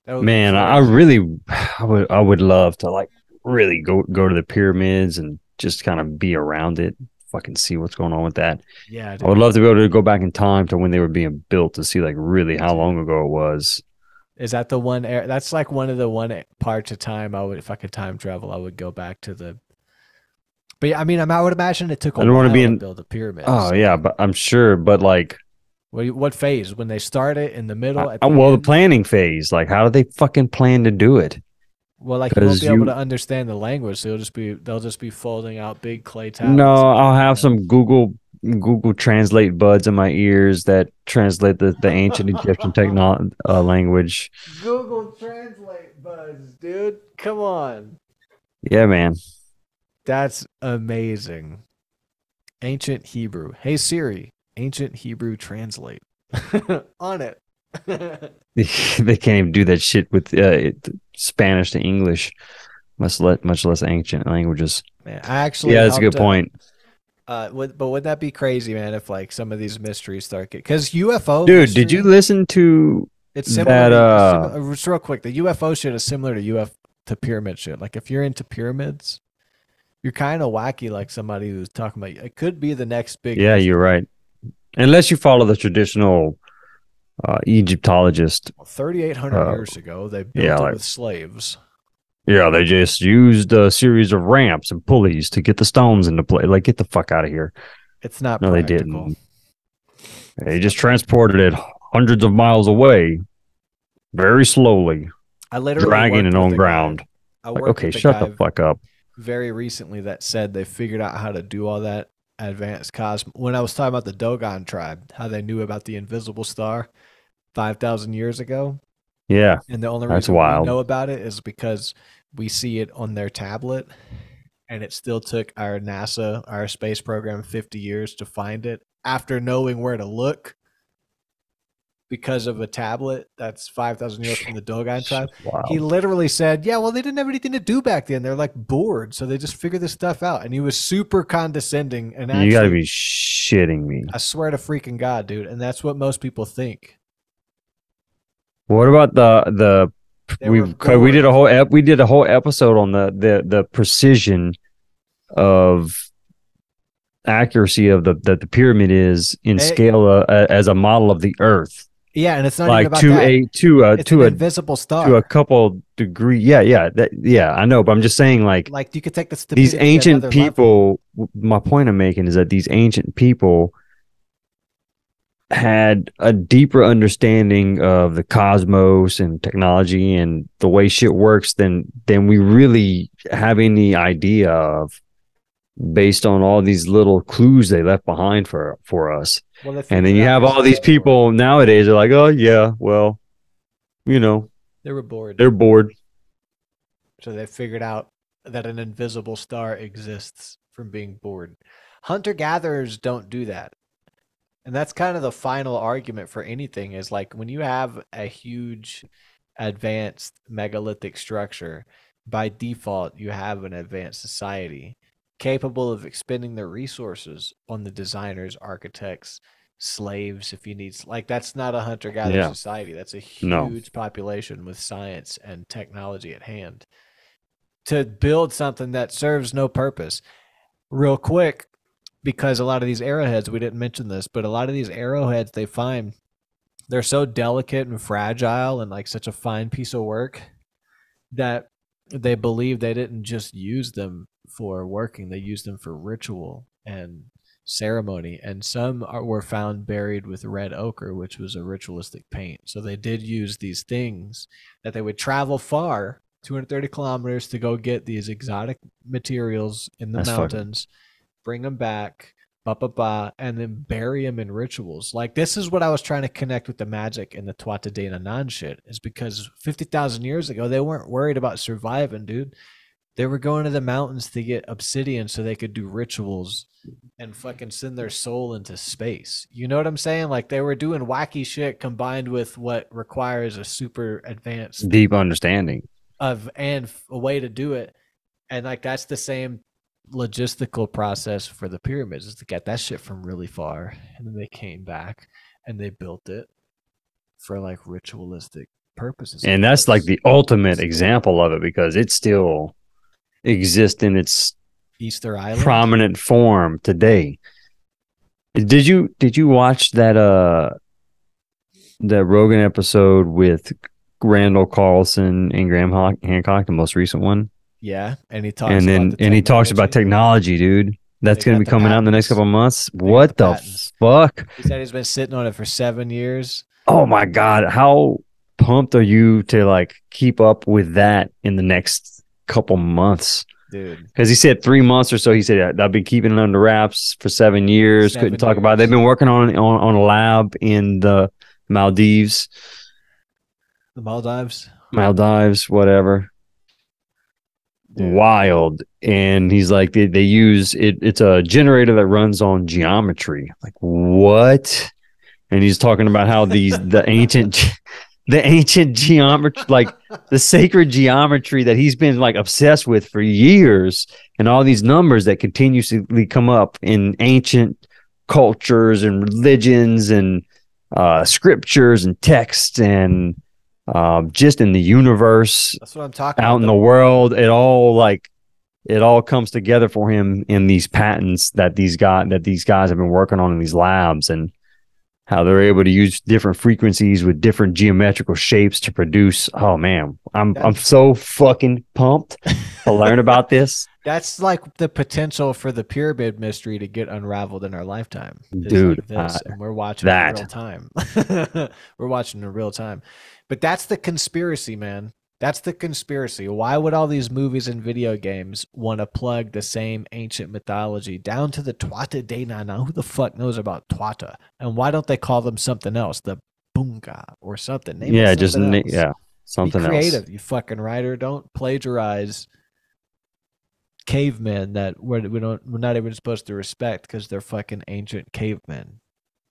Man, I would love to like really go to the pyramids and just kind of be around it, fucking see what's going on with that. Yeah, dude. I would love to be able to go back in time to when they were being built to see like really how long ago it was. Is that the one? That's like one of the one parts of time I would, if I could time travel, I would go back to the. But yeah, I mean, I would imagine it took a while to build the pyramids. Oh yeah, but I'm sure. But like, what phase? When they start it, in the middle? The planning phase. Like, how do they fucking plan to do it? Well, like you won't be able to understand the language, so they'll just be folding out big clay tablets. No, I'll have some Google Translate buds in my ears that translate the ancient Egyptian language. Google Translate buds, dude. Come on. Yeah, man. That's amazing. Ancient Hebrew. Hey Siri, Ancient Hebrew translate. On it. They can't even do that shit with Spanish to English, much less ancient languages. Man, that's a good point. But would that be crazy, man? If like some of these mysteries start because UFO. Dude, did you listen to? It's similar. Just real quick, the UFO shit is similar to pyramid shit. Like if you're into pyramids, you're kind of wacky. Like somebody who's talking about it could be the next big. Yeah, you're right. Unless you follow the traditional Egyptologist. 3,800 years ago, they built it with slaves. Yeah, they just used a series of ramps and pulleys to get the stones into play. Like, get the fuck out of here. It's not No, practical. they didn't. They just transported it hundreds of miles away, very slowly, I literally dragging it worked on with a ground. guy- I Like, worked okay, with a shut guy the fuck up. very recently that said they figured out how to do all that advanced cosmos. When I was talking about the Dogon tribe, how they knew about the invisible star 5,000 years ago, Yeah, and the only that's reason we wild. know about it is because we see it on their tablet, and it still took our NASA, our space program, 50 years to find it after knowing where to look because of a tablet that's 5,000 years from the Dogon tribe. Wow. He literally said, yeah, well, they didn't have anything to do back then. They're like bored, so they just figured this stuff out. And he was super condescending. And actually, You got to be shitting me. I swear to freaking God, dude. And that's what most people think. What about the we did a whole episode on the precision of accuracy of the pyramid is in scale as a model of the Earth. Yeah, and it's not like even about to an invisible star to a couple degree. Yeah, I know, but I'm just saying, like you could take these ancient people. My point I'm making is that these ancient people had a deeper understanding of the cosmos and technology and the way shit works than we really have any idea of, based on all these little clues they left behind for us. Well, and then you have all these people nowadays are like, oh yeah, well, you know, they were bored. They're bored. So they figured out that an invisible star exists from being bored. Hunter-gatherers don't do that. And that's kind of the final argument for anything, is like when you have a huge advanced megalithic structure, by default, you have an advanced society capable of expending their resources on the designers, architects, slaves, if you need. Like, that's not a hunter-gatherer society. That's a huge population with science and technology at hand to build something that serves no purpose. Real quick, because a lot of these arrowheads, we didn't mention this, but a lot of these arrowheads they find, they're so delicate and fragile and like such a fine piece of work that they believe they didn't just use them for working, they used them for ritual and ceremony, and some were found buried with red ochre, which was a ritualistic paint. So they did use these things that they would travel far, 230 kilometers, to go get these exotic materials in the mountains, bring them back, and then bury them in rituals. Like, this is what I was trying to connect with the magic and the Tuatha De Danann shit, is because 50,000 years ago, they weren't worried about surviving, dude. They were going to the mountains to get obsidian so they could do rituals and fucking send their soul into space. You know what I'm saying? Like, they were doing wacky shit combined with what requires a super advanced deep understanding and a way to do it. And like, that's the same logistical process for the pyramids, is to get that shit from really far, and then they came back and they built it for like ritualistic purposes. And that's like the ultimate example of it, because it still exists in its Easter Island prominent form today. Did you watch that Rogan episode with Randall Carlson and Graham Hancock, the most recent one? Yeah, and he talks about technology, dude. That's going to be coming out in the next couple of months. What the fuck? He said he's been sitting on it for 7 years. Oh my God. How pumped are you to like keep up with that in the next couple months? Dude. Because he said 3 months or so. He said, I've been keeping it under wraps for 7 years. Couldn't talk about it. They've been working on a lab in the Maldives. The Maldives? Maldives, whatever. Dude. Wild. And he's like, they use it. It's a generator that runs on geometry. Like, what? And he's talking about how the ancient geometry, like the sacred geometry that he's been like obsessed with for years, and all these numbers that continuously come up in ancient cultures and religions and scriptures and texts and just in the universe. That's what I'm talking out about. In the world, it all comes together for him in these patents that these guys have been working on in these labs. And how they're able to use different frequencies with different geometrical shapes to produce. Oh man, I'm so fucking pumped to learn about this. That's like the potential for the pyramid mystery to get unraveled in our lifetime. Dude, like this, and we're watching in real time. We're watching in real time. But that's the conspiracy, man. That's the conspiracy. Why would all these movies and video games want to plug the same ancient mythology down to the Tuatha De Danann? Who the fuck knows about Tuatha? And why don't they call them something else? The Bunga or something? Name it something else. Something Be creative, else. you fucking writer. Don't plagiarize cavemen that we're not even supposed to respect because they're fucking ancient cavemen.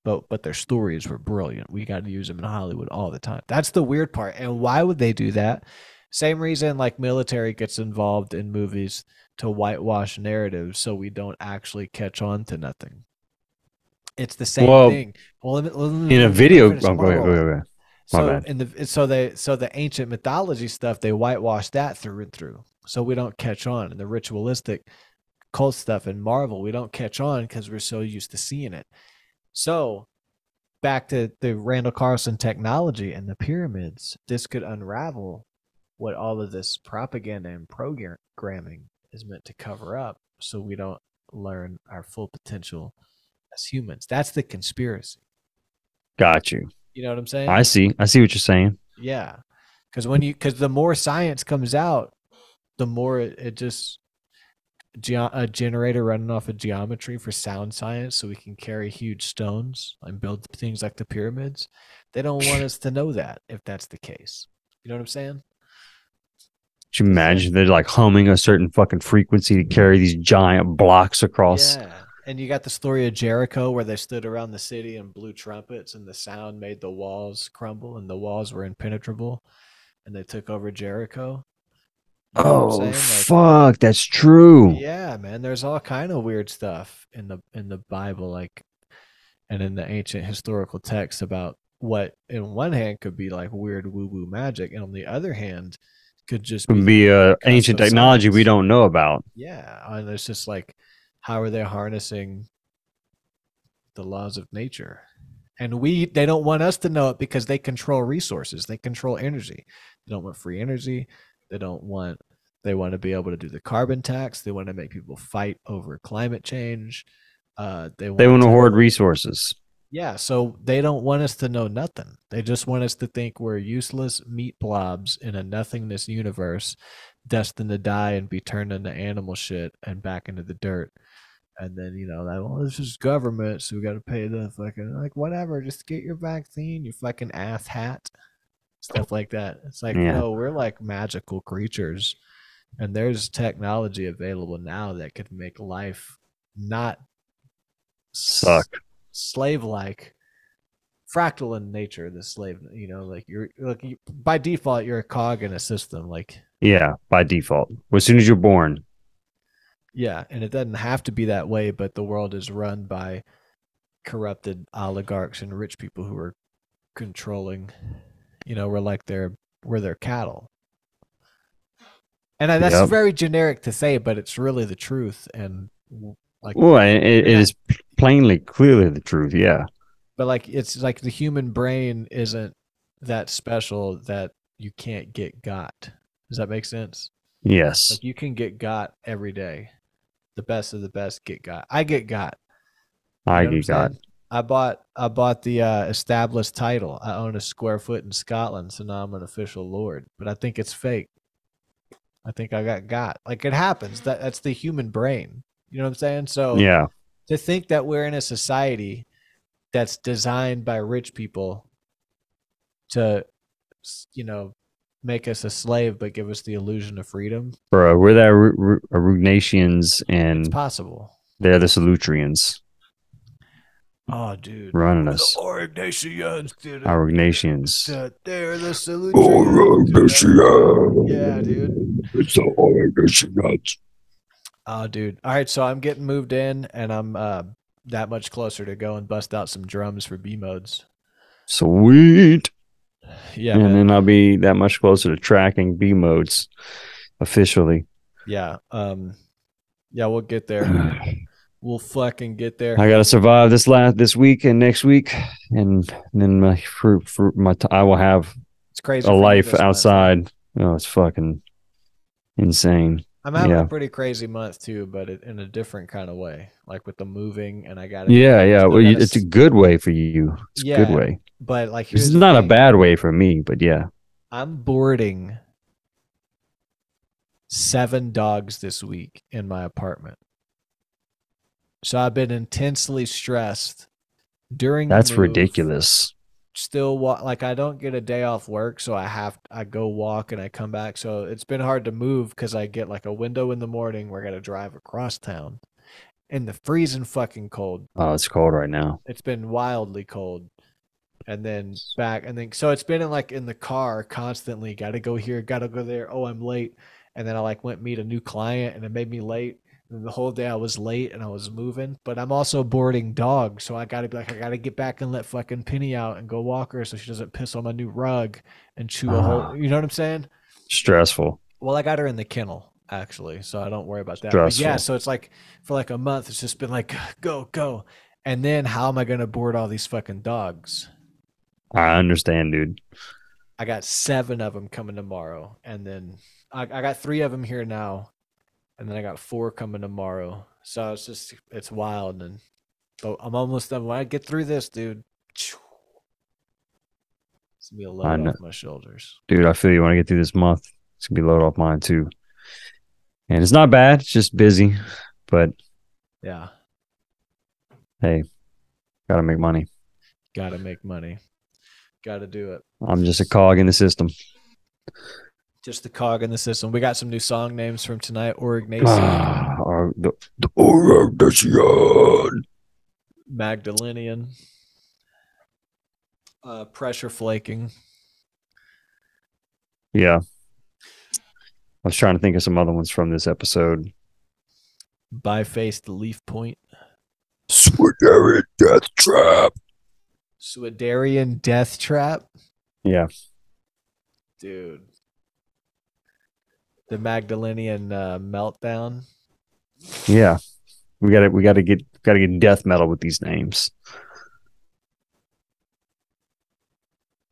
But their stories were brilliant. We got to use them in Hollywood all the time. That's the weird part. And why would they do that? Same reason like military gets involved in movies to whitewash narratives so we don't actually catch on to nothing. It's the same thing. Well, in a video, go ahead. So the ancient mythology stuff, they whitewash that through and through. So we don't catch on. And the ritualistic cult stuff in Marvel, we don't catch on because we're so used to seeing it. So back to the Randall Carlson technology and the pyramids, this could unravel what all of this propaganda and programming is meant to cover up so we don't learn our full potential as humans. That's the conspiracy. Got you. You know what I'm saying? I see what you're saying. Yeah. Because the more science comes out, the more it just a generator running off of geometry for sound science so we can carry huge stones and build things like the pyramids. They don't want us to know that if that's the case. You know what I'm saying? Could you imagine they're like humming a certain fucking frequency to carry these giant blocks across? Yeah. And you got the story of Jericho where they stood around the city and blew trumpets and the sound made the walls crumble and the walls were impenetrable and they took over Jericho. You know fuck, that's true. Yeah, man. There's all kind of weird stuff in the Bible, like, and in the ancient historical texts about what, in one hand, could be like weird woo-woo magic, and on the other hand, could just be ancient technology science we don't know about. Yeah, and it's just like, how are they harnessing the laws of nature? And they don't want us to know it because they control resources. They control energy. They don't want free energy. They want to be able to do the carbon tax. They want to make people fight over climate change. They want to hoard resources. Yeah, so they don't want us to know nothing. They just want us to think we're useless meat blobs in a nothingness universe, destined to die and be turned into animal shit and back into the dirt. And then, this is government, so we got to pay the fucking, like, whatever, just get your vaccine, you fucking ass hat. Stuff like that. It's like, no, we're like magical creatures, and there's technology available now that could make life not suck slave-like, fractal in nature. The slave, like by default, you're a cog in a system. Like, yeah, by default, as soon as you're born. Yeah, and it doesn't have to be that way, but the world is run by corrupted oligarchs and rich people who are controlling. We're their cattle. And that's very generic to say, but it's really the truth. And like, it is clearly the truth. Yeah. But like, it's like the human brain isn't that special that you can't get got. Does that make sense? Yes. Like, you can get got every day. The best of the best get got. I get got. I get got. I bought the established title. I own a square foot in Scotland, so now I'm an official lord. But I think it's fake. I think I got. Like, it happens. That's the human brain. You know what I'm saying? So yeah, to think that we're in a society that's designed by rich people to, make us a slave but give us the illusion of freedom. Bro, we're the Arugnatians, and it's possible. They're the Salutrians. Oh, dude. Running us. Arugnatians. Arugnatians. They're the Salutrians. Yeah, dude. It's the Arugnatians. Oh, dude. All right, so I'm getting moved in, and I'm that much closer to go and bust out some drums for B modes. Sweet. Yeah, and then I'll be that much closer to tracking B modes officially. Yeah. Yeah, we'll get there. We'll fucking get there. I gotta survive this week and next week, and then I will have It's crazy a for you life this month, outside. Oh, it's fucking insane. I'm having a pretty crazy month too, but in a different kind of way, like with the moving, and I got to. Yeah. Well, it's a good way for you. It's a good way. But like, this is not a bad way for me. But yeah, I'm boarding 7 dogs this week in my apartment. So I've been intensely stressed during. That's ridiculous. Still like I don't get a day off work, so I go walk and I come back. So it's been hard to move because I get like a window in the morning where I got to drive across town in the freezing fucking cold. Oh, it's cold right now. It's been wildly cold. And then back, and then so it's been in the car constantly. Got to go here, got to go there. Oh, I'm late. And then I like went meet a new client, and it made me late. And the whole day I was late and I was moving, but I'm also boarding dogs, so I got to be like, I got to get back and let fucking Penny out and go walk her so she doesn't piss on my new rug and chew a whole. You know what I'm saying? Stressful. Well, I got her in the kennel actually, so I don't worry about that. Stressful. But yeah, so it's like for like a month, it's just been like go, and then how am I gonna board all these fucking dogs? I understand, dude. I got 7 of them coming tomorrow, and then I got 3 of them here now. And then I got 4 coming tomorrow. So it's wild. And but I'm almost done. When I get through this, dude, it's going to be a load off my shoulders. Dude, I feel you when I get through this month. It's going to be a load off mine too. And it's not bad. It's just busy. But yeah. Hey, got to make money. Got to make money. Got to do it. I'm just a cog in the system. Just the cog in the system. We got some new song names from tonight. Orignation. The Orignation. Magdalenian. Pressure flaking. Yeah. I was trying to think of some other ones from this episode. Bi-faced leaf point. Swidarian death trap. Swidarian death trap? Yeah. Dude. The Magdalenian meltdown. Yeah, we got to get death metal with these names.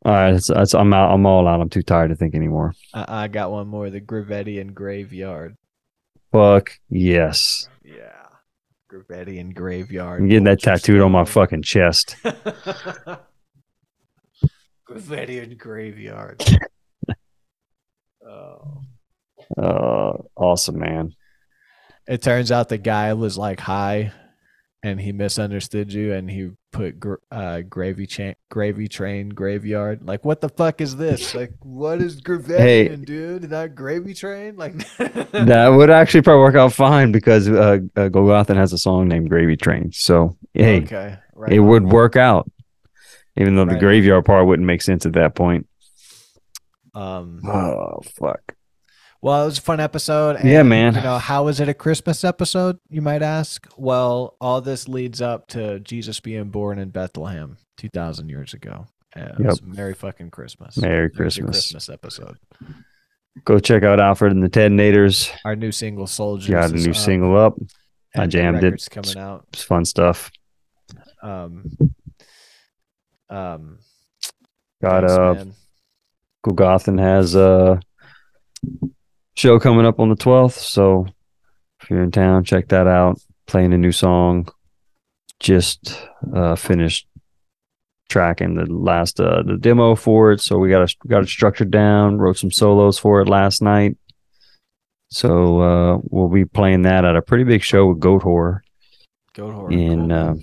All right, I'm out. I'm all out. I'm too tired to think anymore. I got one more. The Gravettian graveyard. Fuck yes. Yeah, Gravettian graveyard. I'm getting that tattooed on my fucking chest. Gravettian graveyard. Oh. Awesome, man. It turns out the guy was like high and he misunderstood you and he put gravy train graveyard. Like, what the fuck is this? Like, what is Gravettian, dude? Not gravy train? Like, that would actually probably work out fine because Golgothan has a song named Gravy Train. So, hey, okay, right it would work out, even though the graveyard part wouldn't make sense at that point. Oh, fuck. Well, it was a fun episode. And, yeah, man. You know, how is it a Christmas episode, you might ask? Well, all this leads up to Jesus being born in Bethlehem 2,000 years ago. Yep. Merry fucking Christmas. Merry Christmas. Christmas episode. Go check out Alfred and the Teddinators. Our new single, Soldiers. Got a new single up. I jammed it. It's coming out. It's fun stuff. Golgothan has a show coming up on the 12th, so if you're in town, check that out. Playing a new song. Just finished tracking the last the demo for it, so we got it structured down. Wrote some solos for it last night, so we'll be playing that at a pretty big show with Goat Horror in at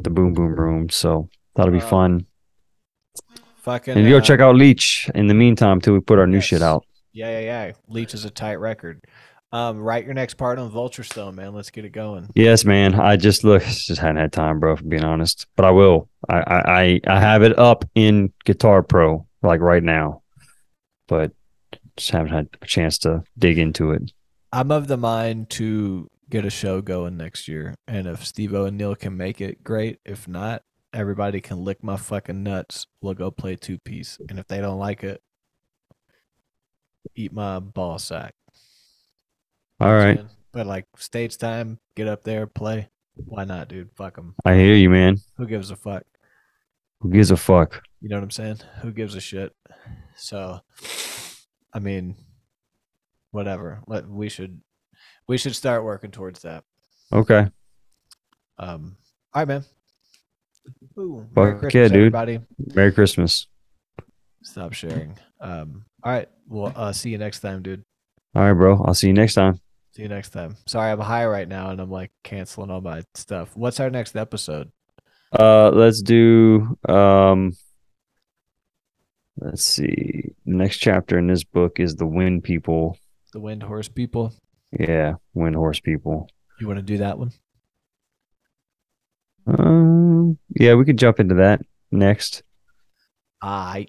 the Boom Boom Room. So that'll be fun. And you go check out Leech in the meantime till we put our new shit out. Yeah. Leech is a tight record. Write your next part on Vulturestone, man. Let's get it going. Yes, man. I just hadn't had time, bro, for being honest. But I will. I have it up in Guitar Pro like right now, but just haven't had a chance to dig into it. I'm of the mind to get a show going next year, and if Steve-O and Neil can make it, great. If not, everybody can lick my fucking nuts. We'll go play 2-piece, and if they don't like it, eat my ball sack. All right. But like stage time, get up there, play. Why not, dude? Fuck them. I hear you, man. Who gives a fuck? Who gives a fuck? You know what I'm saying? Who gives a shit? So, I mean, whatever. We should start working towards that. Okay. All right, man. Ooh, Merry Merry Christmas, yeah, dude. everybody. Merry Christmas. Stop sharing. All right. Well, see you next time, dude. All right, bro. I'll see you next time. See you next time. Sorry, I'm high right now and I'm like canceling all my stuff. What's our next episode? Let's do let's see. The next chapter in this book is the Wind People. The Wind Horse People. Yeah, Wind Horse People. You want to do that one? Yeah, we could jump into that next. Or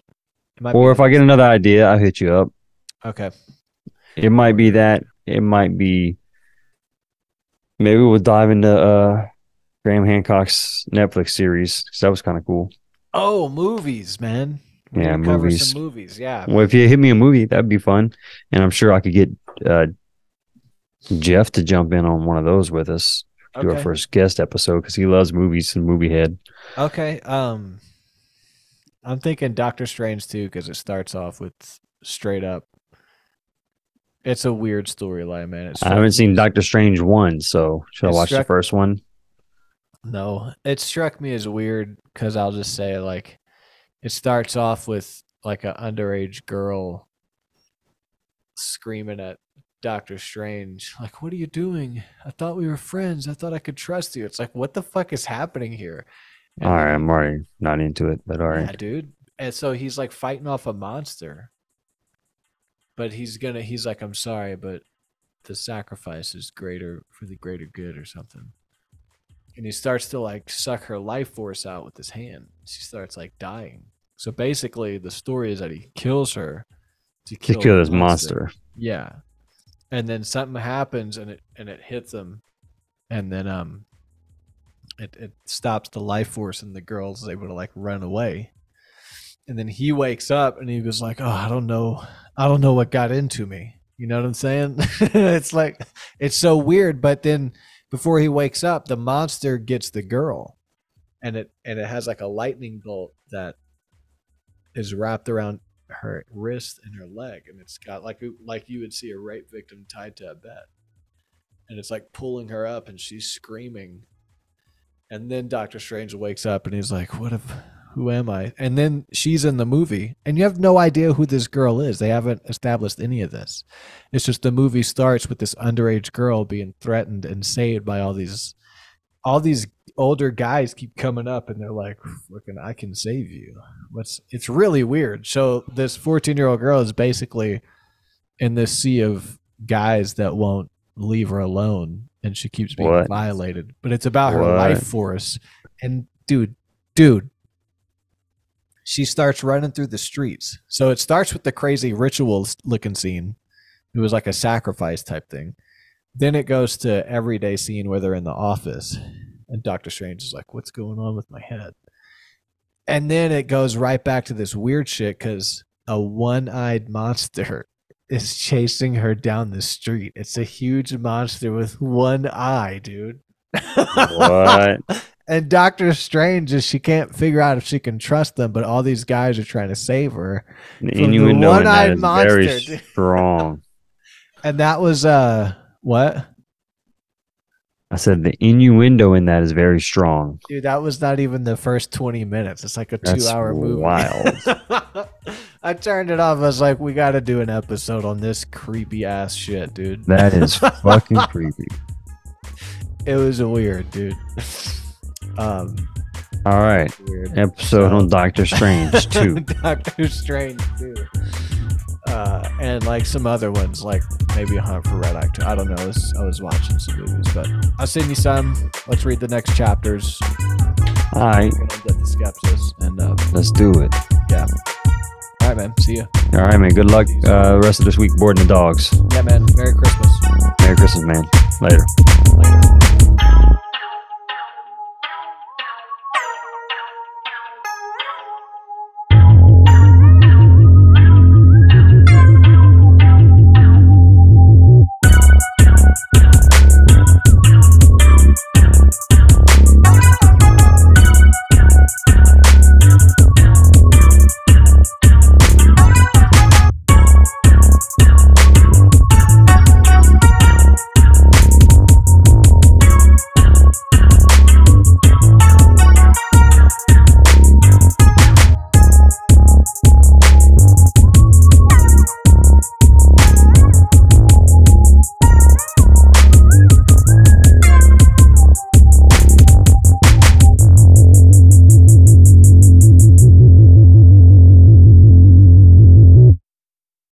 if I get another idea, I'll hit you up. Okay. It might be that. It might be. Maybe we'll dive into Graham Hancock's Netflix series because that was kind of cool. Oh, movies, man. Yeah, movies. Some movies, yeah. Well, if you hit me a movie, that'd be fun, and I'm sure I could get Jeff to jump in on one of those with us. Do our first guest episode because he loves movies and movie head. Okay. I'm thinking Doctor Strange too because it starts off with straight up. It's a weird storyline, man. I haven't seen Doctor Strange 1, so should I watch the first one? No, it struck me as weird because I'll just say like it starts off with like an underage girl screaming at Doctor Strange, like, what are you doing? I thought we were friends. I thought I could trust you. It's like, what the fuck is happening here? And all right, I'm already not into it, but all right. Yeah, dude. And so he's like fighting off a monster. But he's like, I'm sorry, but the sacrifice is greater for the greater good or something. And he starts to like suck her life force out with his hand. She starts like dying. So basically the story is that he kills her to kill this monster. Yeah. And then something happens and it hits him. And then it stops the life force and the girl's able to like run away. And then he wakes up and he was like, oh, I don't know what got into me. You know what I'm saying? It's like, it's so weird. But then before he wakes up, the monster gets the girl and it has like a lightning bolt that is wrapped around her wrist and her leg. And it's got like you would see a rape victim tied to a bed. And it's like pulling her up and she's screaming. And then Doctor Strange wakes up and he's like, who am I? And then she's in the movie and you have no idea who this girl is. They haven't established any of this. It's just the movie starts with this underage girl being threatened and saved by all these older guys keep coming up and they're like, looking, I can save you. It's really weird. So this 14-year-old girl is basically in this sea of guys that won't leave her alone and she keeps being violated. But it's about her life force. And dude, she starts running through the streets. So it starts with the crazy ritual looking scene. It was like a sacrifice type thing. Then it goes to everyday scene where they're in the office. And Doctor Strange is like, what's going on with my head? And then it goes right back to this weird shit because a one-eyed monster is chasing her down the street. It's a huge monster with one eye, dude. What? And Doctor Strange she can't figure out if she can trust them, but all these guys are trying to save her. The innuendo in that is very strong. And that was what? I said the innuendo in that is very strong. Dude, that was not even the first 20 minutes. It's like a 2-hour movie. Wild. I turned it off. I was like, we got to do an episode on this creepy ass shit, dude. That is fucking creepy. It was weird, dude. All right. Weird. Episode on Doctor Strange 2. Doctor Strange 2. And like some other ones, like maybe A Hunt for Red October. I don't know. I was watching some movies, but I'll send you some. Let's read the next chapters. All right. We're gonna get the Skepsis, and let's do it. Yeah. All right, man. See ya. All right, man. Good luck rest of this week boarding the dogs. Yeah, man. Merry Christmas. Merry Christmas, man. Later. Later.